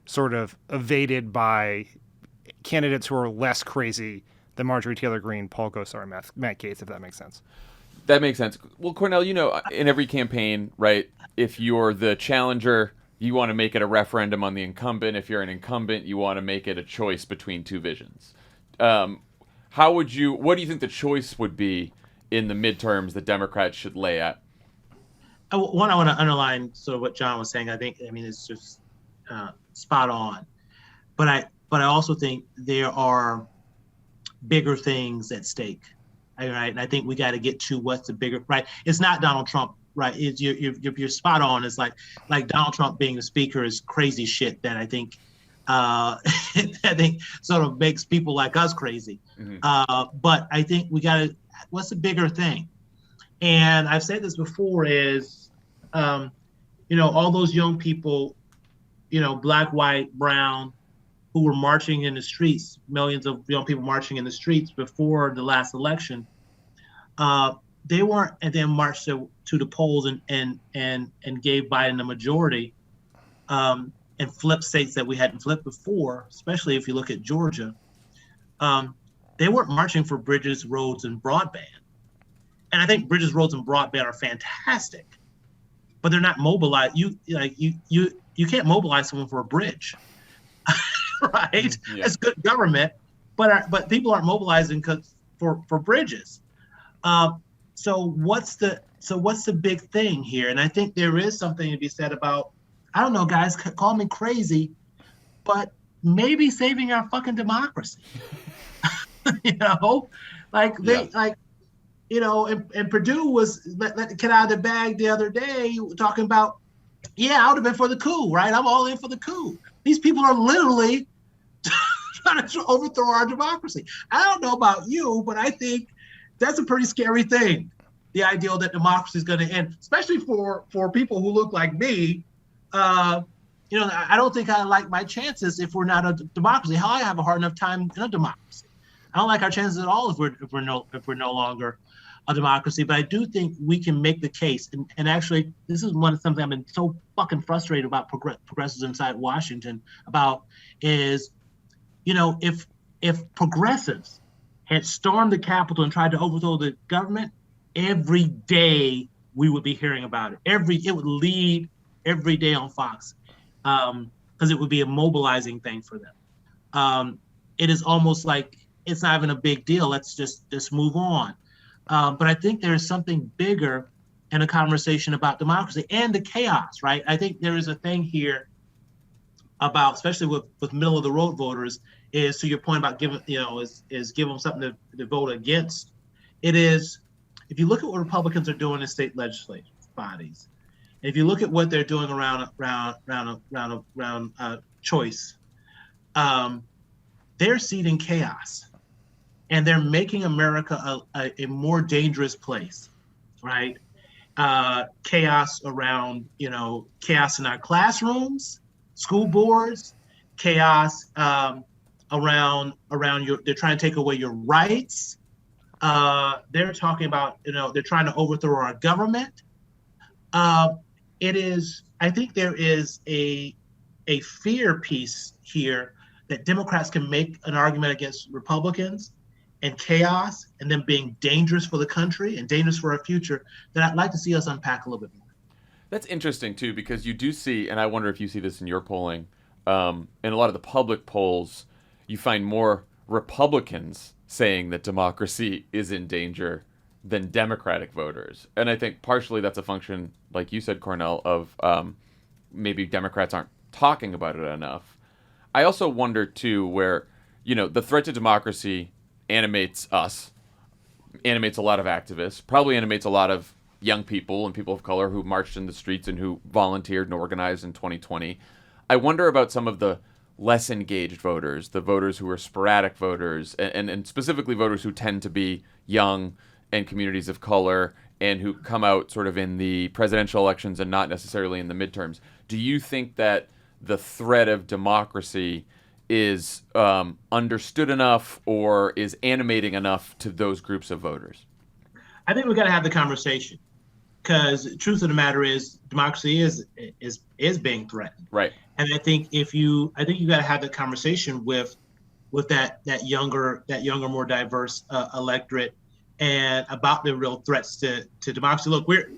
sort of evaded by candidates who are less crazy than Marjorie Taylor Greene, Paul Gosar, and Matt Gaetz, if that makes sense. That makes sense. Well, Cornell, in every campaign, right, if you're the challenger, you want to make it a referendum on the incumbent. If you're an incumbent, you want to make it a choice between two visions. What do you think the choice would be in the midterms that Democrats should lay at? One, I want to underline sort of what Jon was saying. I mean, it's just spot on. But I also think there are bigger things at stake, right? And I think we got to get to what's the bigger, right? It's not Donald Trump, right? You're spot on. It's like Donald Trump being the speaker is crazy shit that I think sort of makes people like us crazy. But I think we got to, what's the bigger thing? And I've said this before is, all those young people, black, white, brown, who were marching in the streets, millions of young people marching in the streets before the last election, they weren't, and then marched to the polls and gave Biden a majority, and flipped states that we hadn't flipped before, especially if you look at Georgia. They weren't marching for bridges, roads, and broadband. And I think bridges, roads, and broadband are fantastic, but they're not mobilized. You can't mobilize someone for a bridge. Right, it's good government, but people aren't mobilizing for bridges. So what's the big thing here? And I think there is something to be said about, I don't know, guys, call me crazy, but maybe saving our fucking democracy. And Purdue was let the cat out of the bag the other day, talking about, I would have been for the coup, right? I'm all in for the coup. These people are literally trying to overthrow our democracy. I don't know about you, but I think that's a pretty scary thing. The idea that democracy is going to end, especially for people who look like me. I don't think I like my chances if we're not a democracy. Hell, I have a hard enough time in a democracy. I don't like our chances at all if we're no longer a democracy. But I do think we can make the case, and actually, this is something I've been so fucking frustrated about progressives inside Washington about is, if progressives had stormed the Capitol and tried to overthrow the government, every day we would be hearing about it. It would lead every day on Fox, because it would be a mobilizing thing for them. It is almost like it's not even a big deal. Let's just move on. But I think there is something bigger in a conversation about democracy and the chaos, right? I think there is a thing here about, especially with middle of the road voters, is to your point about giving them something to vote against. It is, if you look at what Republicans are doing in state legislative bodies, and if you look at what they're doing around choice, they're seeding chaos, and they're making America a more dangerous place, right? Chaos around, chaos in our classrooms, school boards, chaos around they're trying to take away your rights. They're talking about, they're trying to overthrow our government. I think there is a fear piece here that Democrats can make an argument against Republicans and chaos and them being dangerous for the country and dangerous for our future that I'd like to see us unpack a little bit more. That's interesting, too, because you do see, and I wonder if you see this in your polling, in a lot of the public polls, you find more Republicans saying that democracy is in danger than Democratic voters. And I think partially that's a function, like you said, Cornell, of maybe Democrats aren't talking about it enough. I also wonder, too, where, the threat to democracy animates us, animates a lot of activists, probably animates a lot of young people and people of color who marched in the streets and who volunteered and organized in 2020. I wonder about some of the less engaged voters, the voters who are sporadic voters, and specifically voters who tend to be young and communities of color and who come out sort of in the presidential elections and not necessarily in the midterms. Do you think that the threat of democracy is understood enough or is animating enough to those groups of voters? I think we've got to have the conversation, because the truth of the matter is democracy is being threatened. Right. And I think you got to have the conversation with that younger, more diverse electorate, and about the real threats to democracy. Look, we're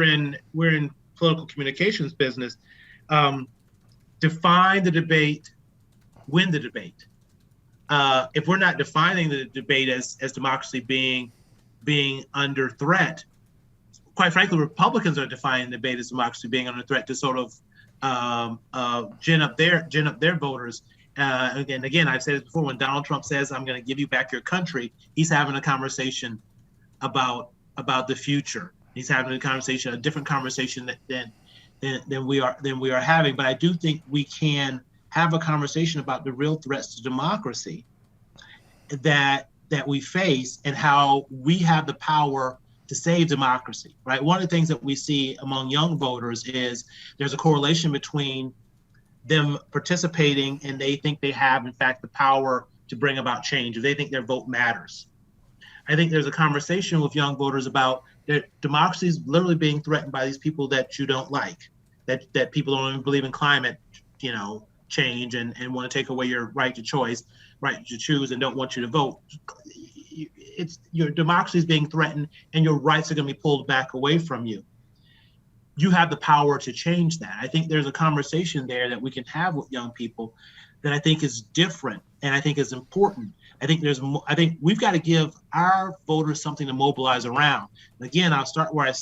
in political communications business. Define the debate, win the debate. If we're not defining the debate as democracy being under threat, quite frankly, Republicans are defining the debate as democracy being under threat to sort of gin up their voters. Again, I've said it before. When Donald Trump says, "I'm going to give you back your country," he's having a conversation about the future. He's having a different conversation than we are having. But I do think we can have a conversation about the real threats to democracy that we face and how we have the power to save democracy, right? One of the things that we see among young voters is there's a correlation between them participating and they think they have, in fact, the power to bring about change, or they think their vote matters. I think there's a conversation with young voters about that democracy is literally being threatened by these people that you don't like, that people don't even believe in climate, change and want to take away your right to choice, right to choose, and don't want you to vote. It's your democracy is being threatened and your rights are going to be pulled back away from you. You have the power to change that. I think there's a conversation there that we can have with young people that I think is different and I think is important. I think we've got to give our voters something to mobilize around. And again, I'll start where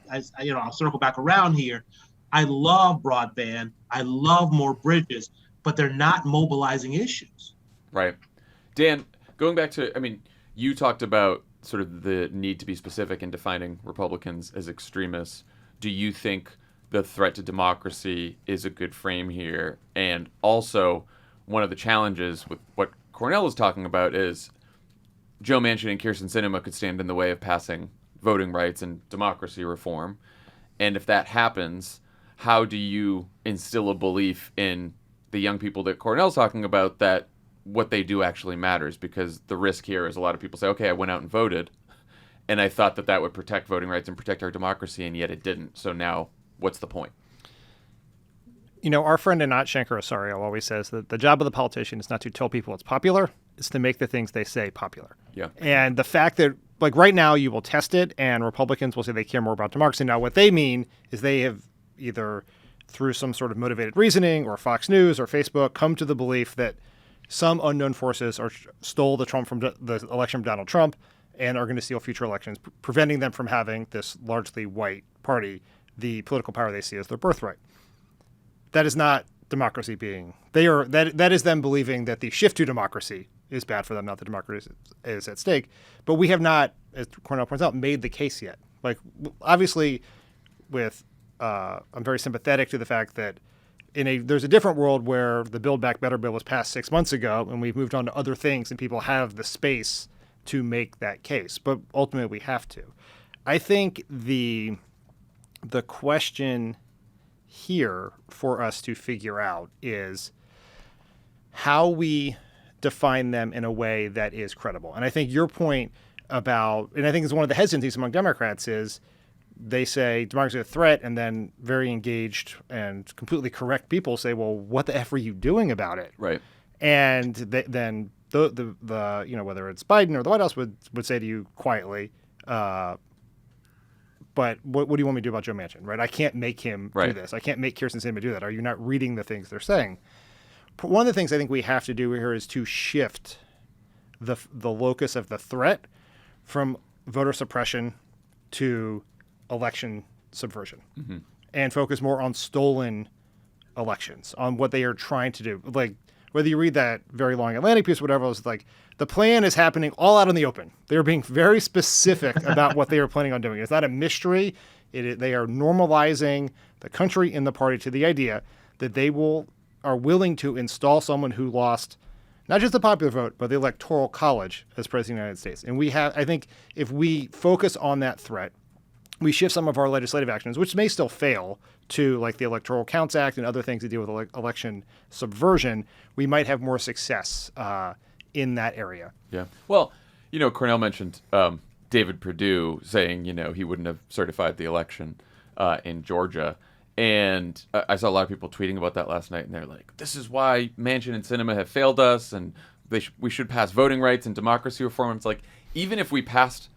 I'll circle back around here. I love broadband. I love more bridges, but they're not mobilizing issues. Right. Dan, going back to, you talked about sort of the need to be specific in defining Republicans as extremists. Do you think the threat to democracy is a good frame here? And also, one of the challenges with what Cornell is talking about is Joe Manchin and Kyrsten Sinema could stand in the way of passing voting rights and democracy reform. And if that happens, how do you instill a belief in the young people that Cornell's talking about that what they do actually matters, because the risk here is a lot of people say, okay, I went out and voted, and I thought that would protect voting rights and protect our democracy, and yet it didn't. So now what's the point? Our friend Anat Shankar-Osorio always says that the job of the politician is not to tell people it's popular, it's to make the things they say popular. Yeah. And the fact that, like, right now you will test it and Republicans will say they care more about democracy. Now, what they mean is they have either through some sort of motivated reasoning or Fox News or Facebook come to the belief that some unknown forces stole the election from Donald Trump and are going to steal future elections, preventing them from having this largely white party, the political power they see as their birthright. That is not democracy that is them believing that the shift to democracy is bad for them, not that democracy is at stake. But we have not, as Cornell points out, made the case yet. Like, obviously, I'm very sympathetic to the fact that there's a different world where the Build Back Better bill was passed 6 months ago, and we've moved on to other things, and people have the space to make that case. But ultimately, we have to. I think the question here for us to figure out is how we define them in a way that is credible. And I think your point about, and I think it's one of the hesitancies among Democrats, is they say democracy is a threat, and then very engaged and completely correct people say, well, what the F are you doing about it? Right. And then the whether it's Biden or the White House would say to you quietly, but what do you want me to do about Joe Manchin, right? I can't make him do this. I can't make Kirsten Sinema do that. Are you not reading the things they're saying? One of the things I think we have to do here is to shift the locus of the threat from voter suppression to election subversion, and focus more on stolen elections, on what they are trying to do. Like, whether you read that very long Atlantic piece or whatever, it's like the plan is happening all out in the open. They're being very specific about what they are planning on doing. It's not a mystery. They are normalizing the country and the party to the idea that they are willing to install someone who lost not just the popular vote, but the Electoral College as President of the United States. And I think if we focus on that threat, we shift some of our legislative actions, which may still fail, to like the Electoral Counts Act and other things that deal with election subversion, we might have more success in that area. Yeah. Well, Cornell mentioned David Perdue saying, he wouldn't have certified the election in Georgia. And I saw a lot of people tweeting about that last night, and they're like, this is why Manchin and Sinema have failed us, and we should pass voting rights and democracy reform. It's like, even if we passed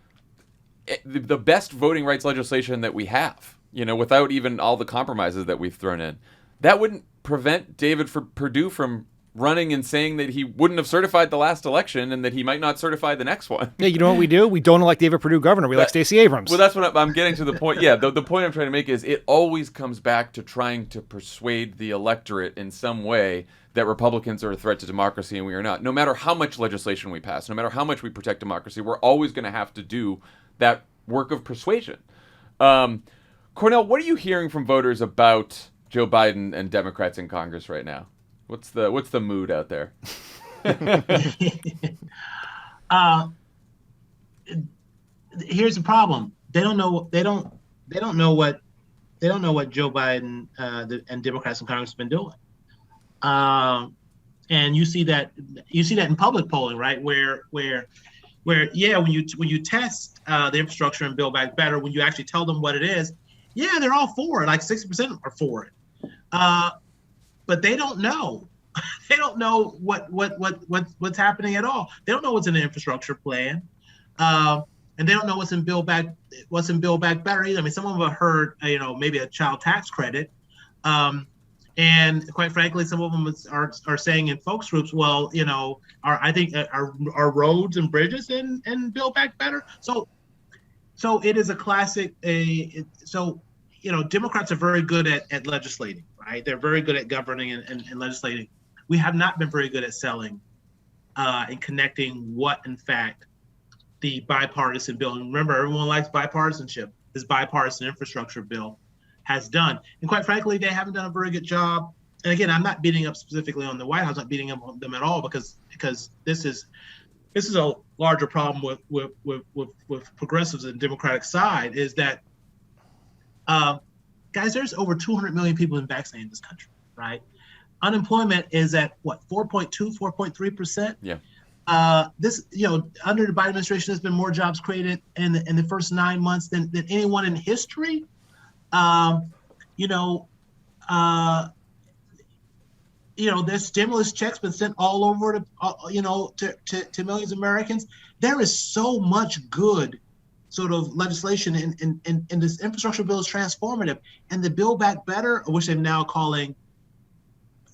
the best voting rights legislation that we have, without even all the compromises that we've thrown in, that wouldn't prevent David Perdue from running and saying that he wouldn't have certified the last election and that he might not certify the next one. Yeah, you know what we do? We don't elect David Perdue governor. We elect Stacey Abrams. Well, that's what I'm getting to the point. Yeah, the point I'm trying to make is it always comes back to trying to persuade the electorate in some way that Republicans are a threat to democracy and we are not. No matter how much legislation we pass, no matter how much we protect democracy, we're always going to have to do that work of persuasion. Cornell, what are you hearing from voters about Joe Biden and Democrats in Congress right now? What's the mood out there? Here's the problem. They don't know what Joe Biden and Democrats in Congress have been doing. And you see that in public polling, right? Where when you test the infrastructure and Build Back Better, when you actually tell them what it is, yeah, they're all for it. Like 60% are for it. But they don't know. They don't know what's happening at all. They don't know what's in the infrastructure plan, and they don't know what's in Build Back Better either. I mean, some of them have heard, maybe a child tax credit, and quite frankly, some of them are saying in folks groups, well, our roads and bridges and Build Back Better. So it is a classic. Democrats are very good at legislating. Right? They're very good at governing and legislating. We have not been very good at selling and connecting what, in fact, the bipartisan bill, and remember, everyone likes bipartisanship, this bipartisan infrastructure bill has done. And quite frankly, they haven't done a very good job. And again, I'm not beating up specifically on the White House, not beating up on them at all, because this is a larger problem with progressives and Democratic side, is that guys, there's over 200 million people vaccinated in this country, right? unemployment is at what 4.3%. Yeah. This, under the Biden administration, there's been more jobs created in the first 9 months than anyone in history. There's stimulus checks been sent all over to millions of Americans. There is so much good sort of legislation in this infrastructure bill is transformative. And the Build Back Better, which they're now calling,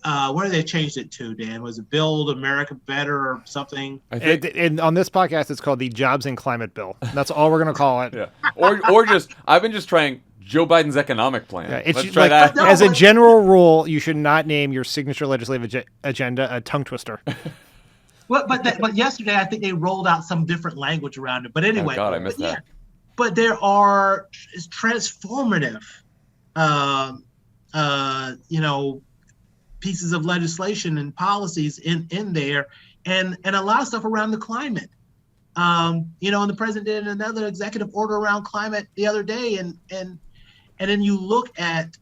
what did they changed it to, Dan? Was it Build America Better or something? And on this podcast, it's called the Jobs and Climate Bill. That's all we're going to call it. Yeah. Or just, I've been just trying Joe Biden's economic plan. Yeah, it's Let's try that. As a general rule, you should not name your signature legislative agenda a tongue twister. Well, but yesterday I think they rolled out some different language around it. But anyway, Oh God, I missed that. Yeah, but there are transformative, pieces of legislation and policies in there, and a lot of stuff around the climate. And the president did another executive order around climate the other day, and then you look at,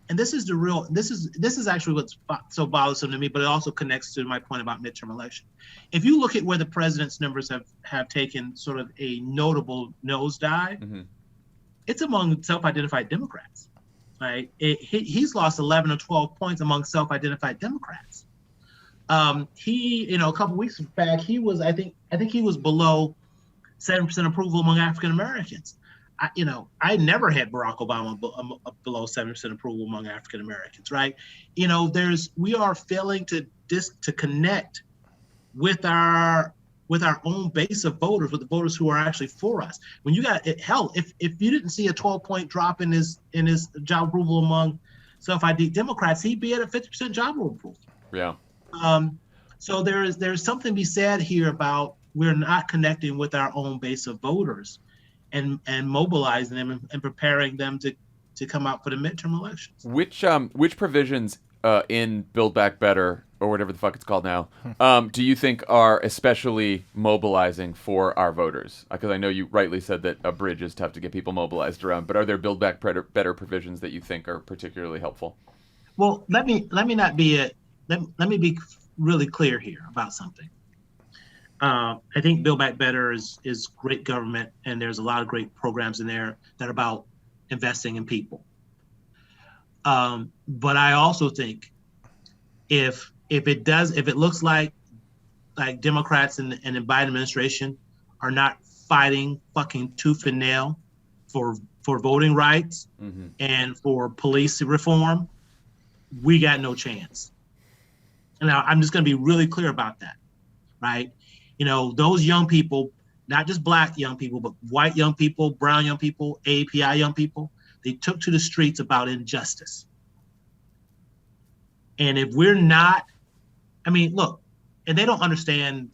and this is actually what's so bothersome to me, but it also connects to my point about midterm election. If you look at where the president's numbers have taken sort of a notable nosedive, Mm-hmm. it's among self-identified Democrats, right? He's lost 11 or 12 points among self-identified Democrats. A couple weeks back, I think he was below 7% approval among African Americans. I never had Barack Obama below 7% approval among African Americans, right? We are failing to connect with our own base of voters, with the voters who are actually for us. When you got if you didn't see a 12-point drop in his job approval among self-ID Democrats, he'd be at a 50% job approval. Yeah. So there's something to be said here about we're not connecting with our own base of voters and mobilizing them and preparing them to come out for the midterm elections. Which provisions in Build Back Better, or whatever the fuck it's called now, do you think are especially mobilizing for our voters? Because I know you rightly said that a bridge is tough to get people mobilized around, but are there Build Back Better provisions that you think are particularly helpful? Well, let me be really clear here about something. I think Build Back Better is great government, and there's a lot of great programs in there that are about investing in people. But I also think if it looks like Democrats and the Biden administration are not fighting fucking tooth and nail for voting rights Mm-hmm. and for police reform, we got no chance. And now I'm just going to be really clear about that, right? Those young people, not just black young people, but white young people, brown young people, API young people, they took to the streets about injustice. And if we're not, look, and they don't understand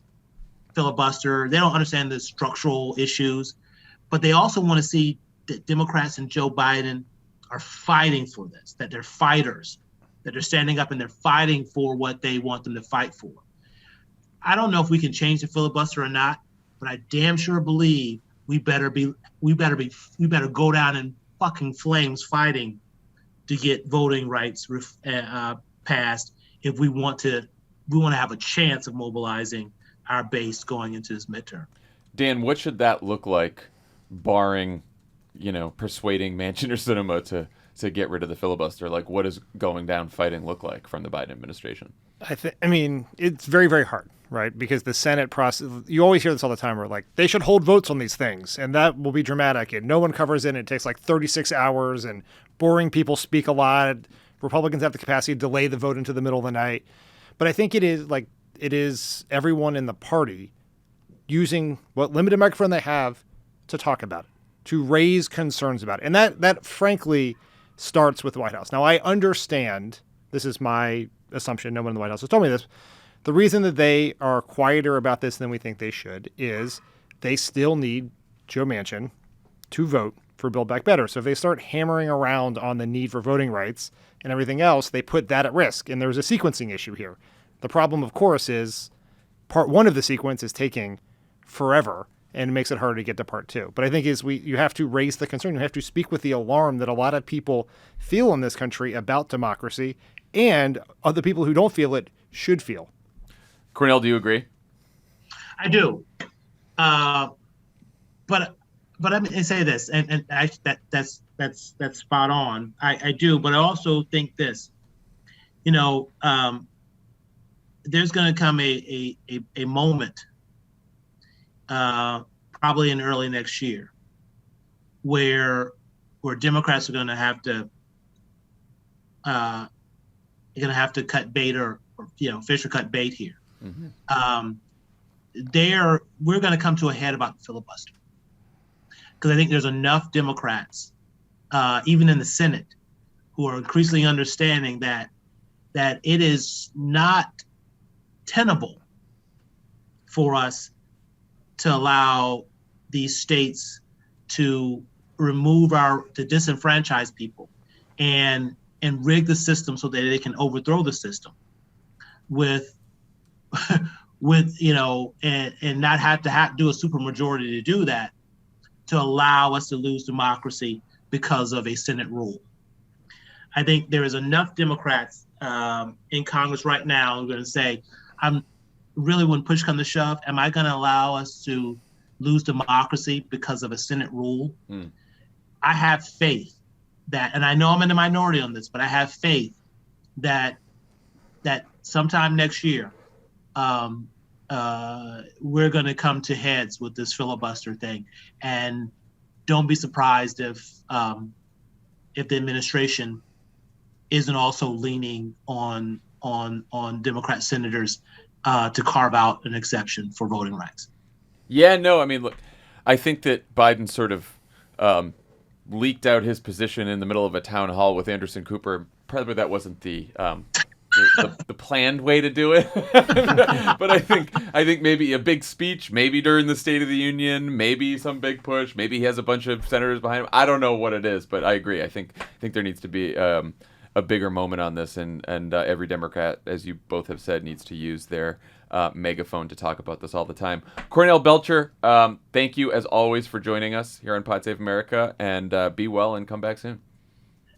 filibuster, they don't understand the structural issues, but they also want to see that Democrats and Joe Biden are fighting for this, that they're fighters, that they're standing up and they're fighting for what they want them to fight for. I don't know if we can change the filibuster or not, but I damn sure believe we better go down in fucking flames fighting to get voting rights passed if we want to have a chance of mobilizing our base going into this midterm. Dan, what should that look like, barring, persuading Manchin or Sinema to get rid of the filibuster? Like, what does going down fighting look like from the Biden administration? It's very, very hard, right? Because the Senate process, you always hear this all the time, where they should hold votes on these things, and that will be dramatic, and no one covers it, and it takes 36 hours, and boring people speak a lot. Republicans have the capacity to delay the vote into the middle of the night. But I think it is everyone in the party using what limited microphone they have to talk about it, to raise concerns about it. And that frankly starts with the White House. Now, I understand, this is my assumption, no one in the White House has told me this, the reason that they are quieter about this than we think they should is they still need Joe Manchin to vote for Build Back Better. So if they start hammering around on the need for voting rights and everything else, they put that at risk. And there's a sequencing issue here. The problem, of course, is part one of the sequence is taking forever, and it makes it harder to get to part two. But I think you have to raise the concern. You have to speak with the alarm that a lot of people feel in this country about democracy and other people who don't feel it should feel. Cornell, do you agree? I do. But let me say this, and that's spot on. I do, but I also think this. There's going to come a moment, probably in early next year, where Democrats are going to have to cut bait or fish or cut bait here. Mm-hmm. We're going to come to a head about the filibuster, because I think there's enough Democrats, even in the Senate, who are increasingly understanding that it is not tenable for us to allow these states to to disenfranchise people and rig the system so that they can overthrow the system with and not have to do a supermajority to do that, to allow us to lose democracy because of a Senate rule. I think there is enough Democrats in Congress right now who are going to say, I'm really, when push comes to shove, am I going to allow us to lose democracy because of a Senate rule? I have faith that, and I know I'm in the minority on this, but I have faith that sometime next year, we're going to come to heads with this filibuster thing. And don't be surprised if the administration isn't also leaning on Democrat senators to carve out an exception for voting rights. Yeah, no, I mean, look, I think that Biden sort of leaked out his position in the middle of a town hall with Anderson Cooper. Probably that wasn't the planned way to do it. But I think maybe a big speech, maybe during the State of the Union, maybe some big push, maybe he has a bunch of senators behind him. I don't know what it is, but I agree. I think there needs to be a bigger moment on this, and every Democrat, as you both have said, needs to use their megaphone to talk about this all the time. Cornell Belcher, thank you as always for joining us here on Pod Save America, and be well and come back soon.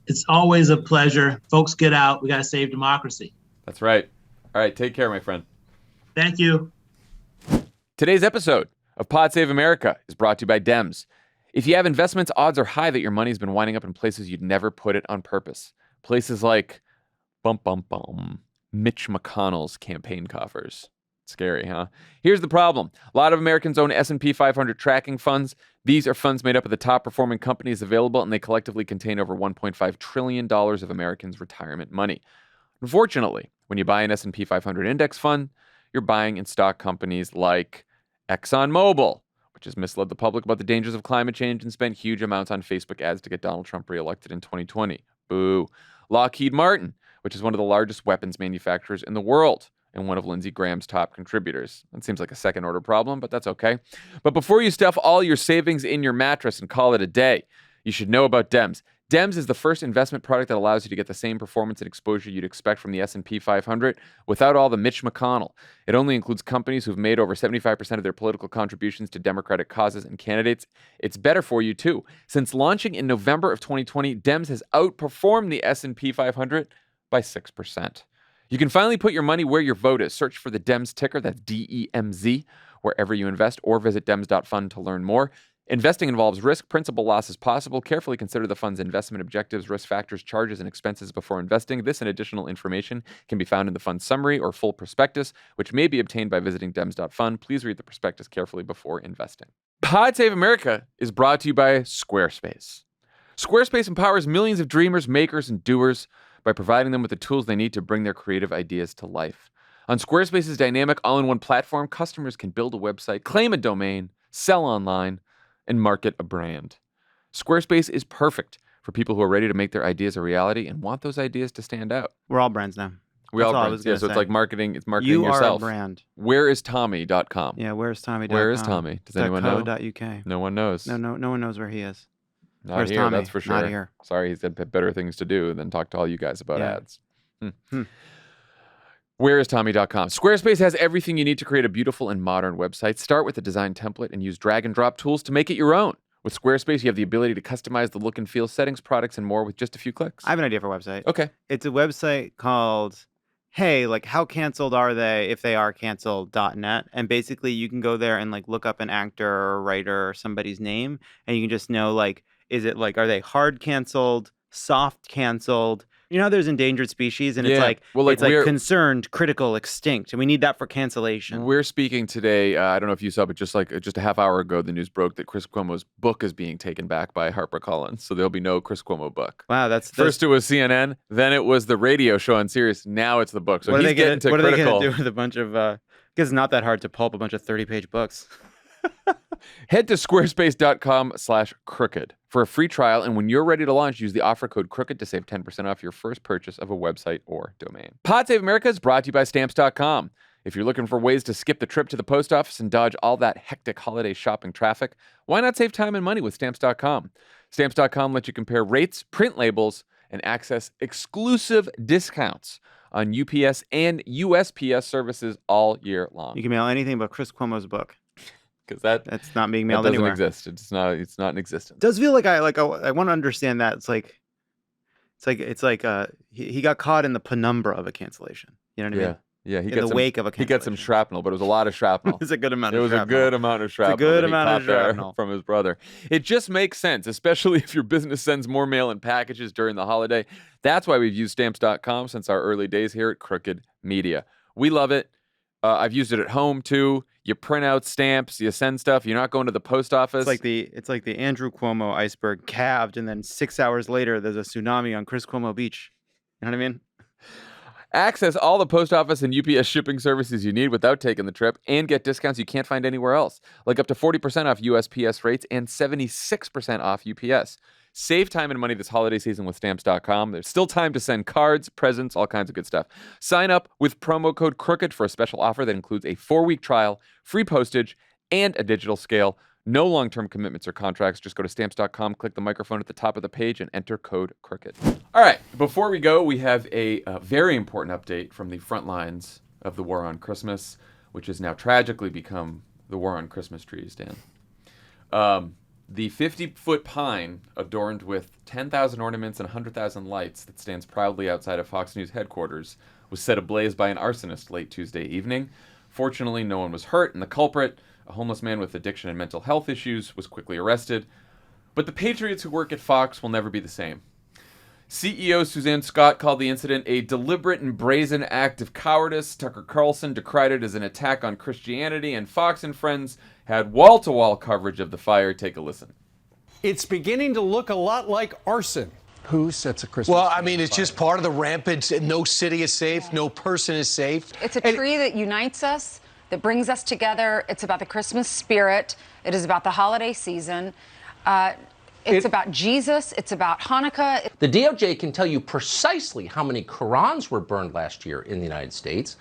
It's always a pleasure. Folks, get out. We got to save democracy. That's right. All right, take care, my friend. Thank you. Today's episode of Pod Save America is brought to you by Dems. If you have investments, odds are high that your money's been winding up in places you'd never put it on purpose. Places like Mitch McConnell's campaign coffers. Scary, huh? Here's the problem. A lot of Americans own S&P 500 tracking funds. These are funds made up of the top performing companies available, and they collectively contain over $1.5 trillion of Americans' retirement money. Unfortunately, when you buy an S&P 500 index fund, you're buying in stock companies like ExxonMobil, which has misled the public about the dangers of climate change and spent huge amounts on Facebook ads to get Donald Trump reelected in 2020. Boo. Lockheed Martin, which is one of the largest weapons manufacturers in the world and one of Lindsey Graham's top contributors. That seems like a second-order problem, but that's okay. But before you stuff all your savings in your mattress and call it a day, you should know about Dems. Dems is the first investment product that allows you to get the same performance and exposure you'd expect from the S&P 500 without all the Mitch McConnell. It only includes companies who've made over 75% of their political contributions to Democratic causes and candidates. It's better for you, too. Since launching in November of 2020, Dems has outperformed the S&P 500 by 6%. You can finally put your money where your vote is. Search for the Dems ticker, that's DEMZ, wherever you invest, or visit dems.fund to learn more. Investing involves risk. Principal loss is possible. Carefully consider the fund's investment objectives, risk factors, charges, and expenses before investing. This and additional information can be found in the fund's summary or full prospectus, which may be obtained by visiting dems.fund. Please read the prospectus carefully before investing. Pod Save America is brought to you by Squarespace. Squarespace empowers millions of dreamers, makers, and doers by providing them with the tools they need to bring their creative ideas to life. On Squarespace's dynamic all-in-one platform, customers can build a website, claim a domain, sell online, and market a brand. Squarespace is perfect for people who are ready to make their ideas a reality and want those ideas to stand out. We're all brands now. We're all all I brands. was Yeah, gonna so it's say. like marketing. It's marketing You yourself. are a brand. Whereistommy.com. Yeah, where's Tommy? Where is Tommy? Does anyone know? .co.uk. No one knows. No one knows where he is. Not Where's here, Tommy? that's for sure. Not here. Sorry, he's had better things to do than talk to all you guys about Yeah. ads. Whereistommy.com. Squarespace has everything you need to create a beautiful and modern website. Start with a design template and use drag and drop tools to make it your own. With Squarespace, you have the ability to customize the look and feel, settings, products, and more with just a few clicks. I have an idea for a website. Okay. It's a website called, hey, like how canceled are they if they are canceled.net. And basically you can go there and like look up an actor or writer or somebody's name. And you can just know like, is it like, are they hard canceled, soft canceled? You know, there's endangered species, and it's like, concerned, critical, extinct, and we need that for cancellation. We're speaking today. I don't know if you saw, but just a half hour ago, the news broke that Chris Cuomo's book is being taken back by HarperCollins, so there'll be no Chris Cuomo book. Wow, that's first it was CNN, then it was the radio show on Sirius. Now it's the book. So what he's are they getting to what critical. Are they going to do with a bunch of? Because it's not that hard to pulp a bunch of 30-page books. Head to squarespace.com/crooked for a free trial, and when you're ready to launch, use the offer code crooked to save 10% off your first purchase of a website or domain. Pod Save America is brought to you by Stamps.com. If you're looking for ways to skip the trip to the post office and dodge all that hectic holiday shopping traffic, why not save time and money with Stamps.com? Stamps.com lets you compare rates, print labels, and access exclusive discounts on UPS and USPS services all year long. You can mail anything but Chris Cuomo's book. Because that's not being mailed doesn't anywhere. exist. It's not in existence. It does feel like I want to understand that it's like he got caught in the penumbra of a cancellation. You know what I mean? Yeah. In the wake of a cancellation. He got some shrapnel, but it was a lot of shrapnel. It was a good amount It of was shrapnel. a good amount of shrapnel. It's a good that he amount of caught there shrapnel from his brother. It just makes sense, especially if your business sends more mail and packages during the holiday. That's why we've used Stamps.com since our early days here at Crooked Media. We love it. I've used it at home too. You print out stamps, you send stuff. You're not going to the post office. It's like the Andrew Cuomo iceberg calved, and then 6 hours later, there's a tsunami on Chris Cuomo Beach. You know what I mean? Access all the post office and UPS shipping services you need without taking the trip, and get discounts you can't find anywhere else, like up to 40% off USPS rates and 76% off UPS. Save time and money this holiday season with Stamps.com. There's still time to send cards, presents, all kinds of good stuff. Sign up with promo code CROOKED for a special offer that includes a 4-week trial, free postage, and a digital scale. No long-term commitments or contracts. Just go to Stamps.com, click the microphone at the top of the page, and enter code CROOKED. All right, before we go, we have a very important update from the front lines of the war on Christmas, which has now tragically become the war on Christmas trees, Dan. The 50-foot pine adorned with 10,000 ornaments and 100,000 lights that stands proudly outside of Fox News headquarters was set ablaze by an arsonist late Tuesday evening. Fortunately, no one was hurt, and the culprit, a homeless man with addiction and mental health issues, was quickly arrested. But the patriots who work at Fox will never be the same. CEO Suzanne Scott called the incident a deliberate and brazen act of cowardice. Tucker Carlson decried it as an attack on Christianity, and Fox and Friends had wall-to-wall coverage of the fire. Take a listen. It's beginning to look a lot like arson. Who sets a Christmas Well, tree I mean, on it's fire? just part of the rampant, no city is safe, no person is safe. It's a tree that unites us, that brings us together. It's about the Christmas spirit. It is about the holiday season. It's about Jesus. It's about Hanukkah. The DOJ can tell you precisely how many Qurans were burned last year in the United States,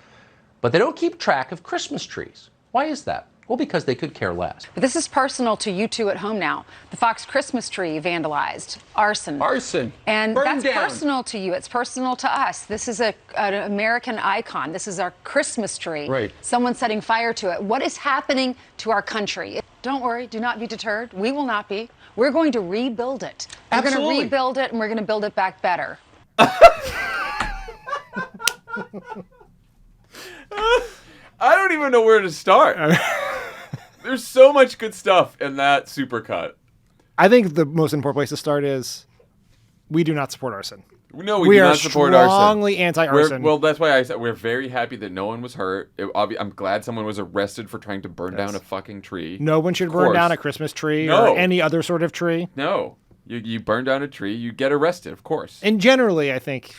but they don't keep track of Christmas trees. Why is that? Well, because they could care less. But this is personal to you two at home now. The Fox Christmas tree vandalized, arson. And Burned that's down. personal to you. It's personal to us. This is an American icon. This is our Christmas tree. Right. Someone setting fire to it. What is happening to our country? Don't worry. Do not be deterred. We will not be. We're going to rebuild it. We're going to Absolutely. rebuild it, and we're going to build it back better. I don't even know where to start. There's so much good stuff in that supercut. I think the most important place to start is we do not support arson. No, we do are not support arson. strongly anti-arson. Well, that's why I said we're very happy that no one was hurt. I'm glad someone was arrested for trying to burn down a fucking tree. No one should Of burn course. down a Christmas tree No. or any other sort of tree. No. You burn down a tree, you get arrested, of course. And generally, I think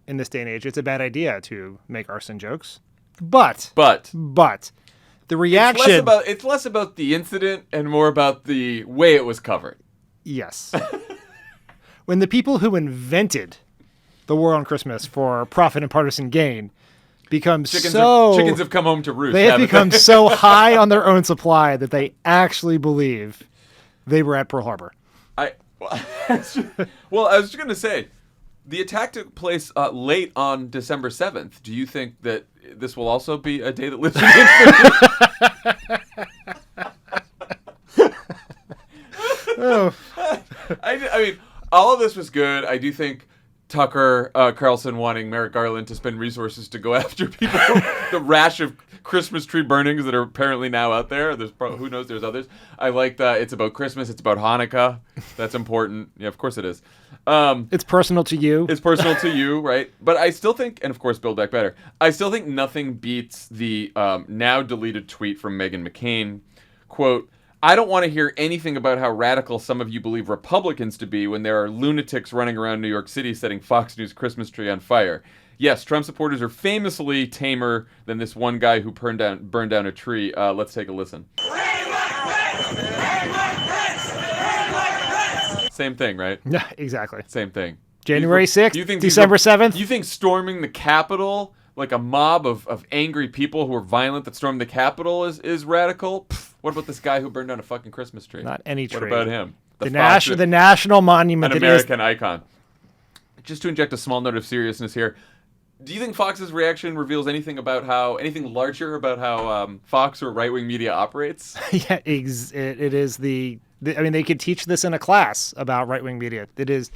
in this day and age, it's a bad idea to make arson jokes. But the reaction... It's less about the incident and more about the way it was covered. Yes. When the people who invented the war on Christmas for profit and partisan gain become Chickens have come home to roost. They have haven't become so high on their own supply that they actually believe they were at Pearl Harbor. I was just going to say, the attack took place late on December 7th. Do you think that this will also be a day that lives in infamy? Oh. I mean, all of this was good. I do think Tucker Carlson wanting Merrick Garland to spend resources to go after people, the rash of Christmas tree burnings that are apparently now out there. There's who knows, there's others. I like that it's about Christmas, it's about Hanukkah. That's important. Yeah, of course it is. It's personal to you. It's personal to you, right? But I still think, and of course Build Back Better, I still think nothing beats the now deleted tweet from Meghan McCain. Quote, I don't want to hear anything about how radical some of you believe Republicans to be when there are lunatics running around New York City setting Fox News Christmas tree on fire. Yes, Trump supporters are famously tamer than this one guy who burned down a tree. Let's take a listen. Same thing, right? Yeah, exactly. Same thing. January 6th, December 7th. You think storming the Capitol, like a mob of angry people who are violent that stormed the Capitol is radical? Pfft, what about this guy who burned down a fucking Christmas tree? Not any tree. What about him? The national monument. An American icon. Just to inject a small note of seriousness here, do you think Fox's reaction reveals anything larger about how Fox or right-wing media operates? Yeah, it is I mean, they could teach this in a class about right-wing media. It is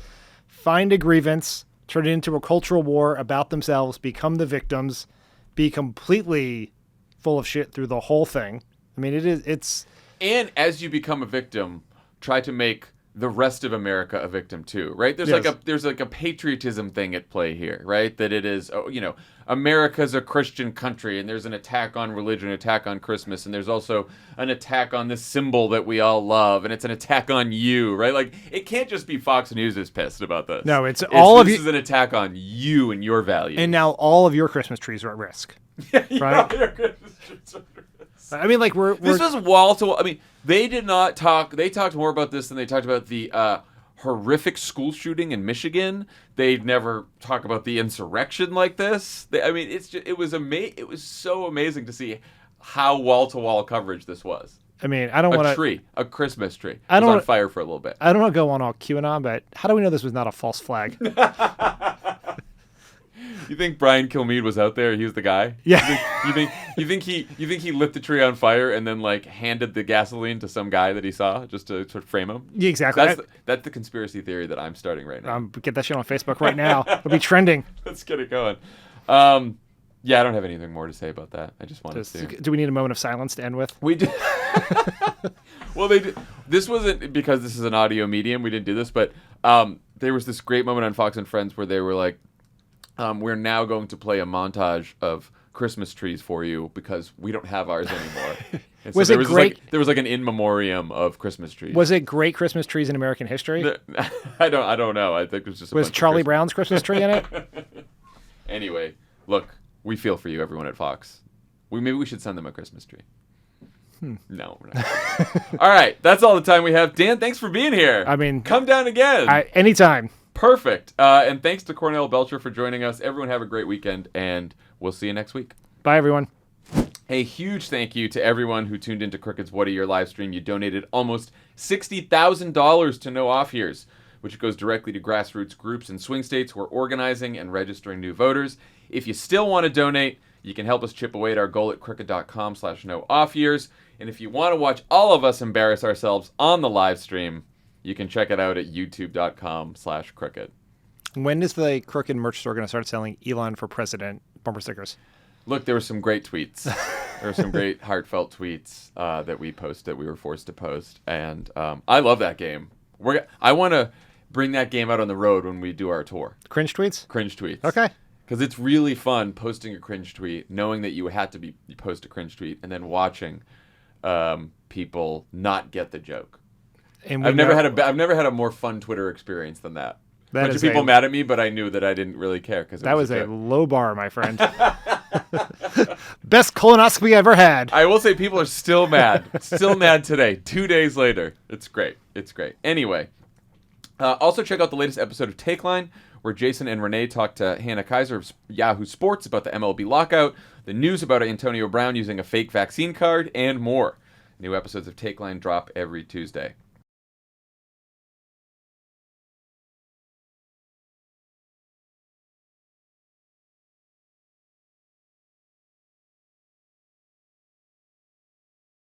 find a grievance, turn it into a cultural war about themselves, become the victims, be completely full of shit through the whole thing. I mean, it's... And as you become a victim, try to make the rest of America a victim too, right? There's like a patriotism thing at play here, right? That it is, America's a Christian country, and there's an attack on religion, an attack on Christmas, and there's also an attack on this symbol that we all love, and it's an attack on you, right? Like, it can't just be Fox News is pissed about this. No, it's all of you. This is an attack on you and your values. And now all of your Christmas trees are at risk, right? Your Christmas trees are at risk. I mean, like this was wall to wall. I mean, they did not talk. They talked more about this than they talked about the horrific school shooting in Michigan. They'd never talk about the insurrection like this. It was so amazing to see how wall to wall coverage this was. I mean, I don't want a Christmas tree. I don't was on fire for a little bit. I don't want to go on all QAnon, but how do we know this was not a false flag? You think Brian Kilmeade was out there? He was the guy. Yeah. You think he lit the tree on fire and then like handed the gasoline to some guy that he saw just to sort of frame him? Yeah, exactly. That's the conspiracy theory that I'm starting right now. Get that shit on Facebook right now. It'll be trending. Let's get it going. Yeah, I don't have anything more to say about that. I just wanted to. Do we need a moment of silence to end with? We do. Well, they did. This wasn't because this is an audio medium. We didn't do this, but there was this great moment on Fox and Friends where they were like, we're now going to play a montage of Christmas trees for you because we don't have ours anymore. Was it great? There was like an in memoriam of Christmas trees. Was it great Christmas trees in American history? I don't know. I think it was just. Was Charlie Brown's Christmas tree in it? Anyway, look, we feel for you, everyone at Fox. Maybe we should send them a Christmas tree. No, we're not. All right, that's all the time we have. Dan, thanks for being here. I mean, come down again. Anytime. Perfect. And thanks to Cornell Belcher for joining us. Everyone have a great weekend, and we'll see you next week. Bye, everyone. A huge thank you to everyone who tuned into Crooked's What a Year live stream. You donated almost $60,000 to No Off Years, which goes directly to grassroots groups in swing states who are organizing and registering new voters. If you still want to donate, you can help us chip away at our goal at crooked.com/no-off-years. And if you want to watch all of us embarrass ourselves on the live stream, you can check it out at youtube.com/crooked. When is the Crooked merch store going to start selling Elon for president bumper stickers? Look, there were some great tweets. There were some great heartfelt tweets that we were forced to post. And I love that game. I want to bring that game out on the road when we do our tour. Cringe tweets? Cringe tweets. Okay. Because it's really fun posting a cringe tweet, knowing that you had to post a cringe tweet, and then watching people not get the joke. And I've never had a more fun Twitter experience than that. A bunch of people mad at me, but I knew that I didn't really care because that was a low bar, my friend. Best colonoscopy I ever had. I will say people are still mad, still mad today. 2 days later, it's great. It's great. Anyway, also check out the latest episode of Take Line, where Jason and Renee talk to Hannah Kaiser of Yahoo Sports about the MLB lockout, the news about Antonio Brown using a fake vaccine card, and more. New episodes of Take Line drop every Tuesday.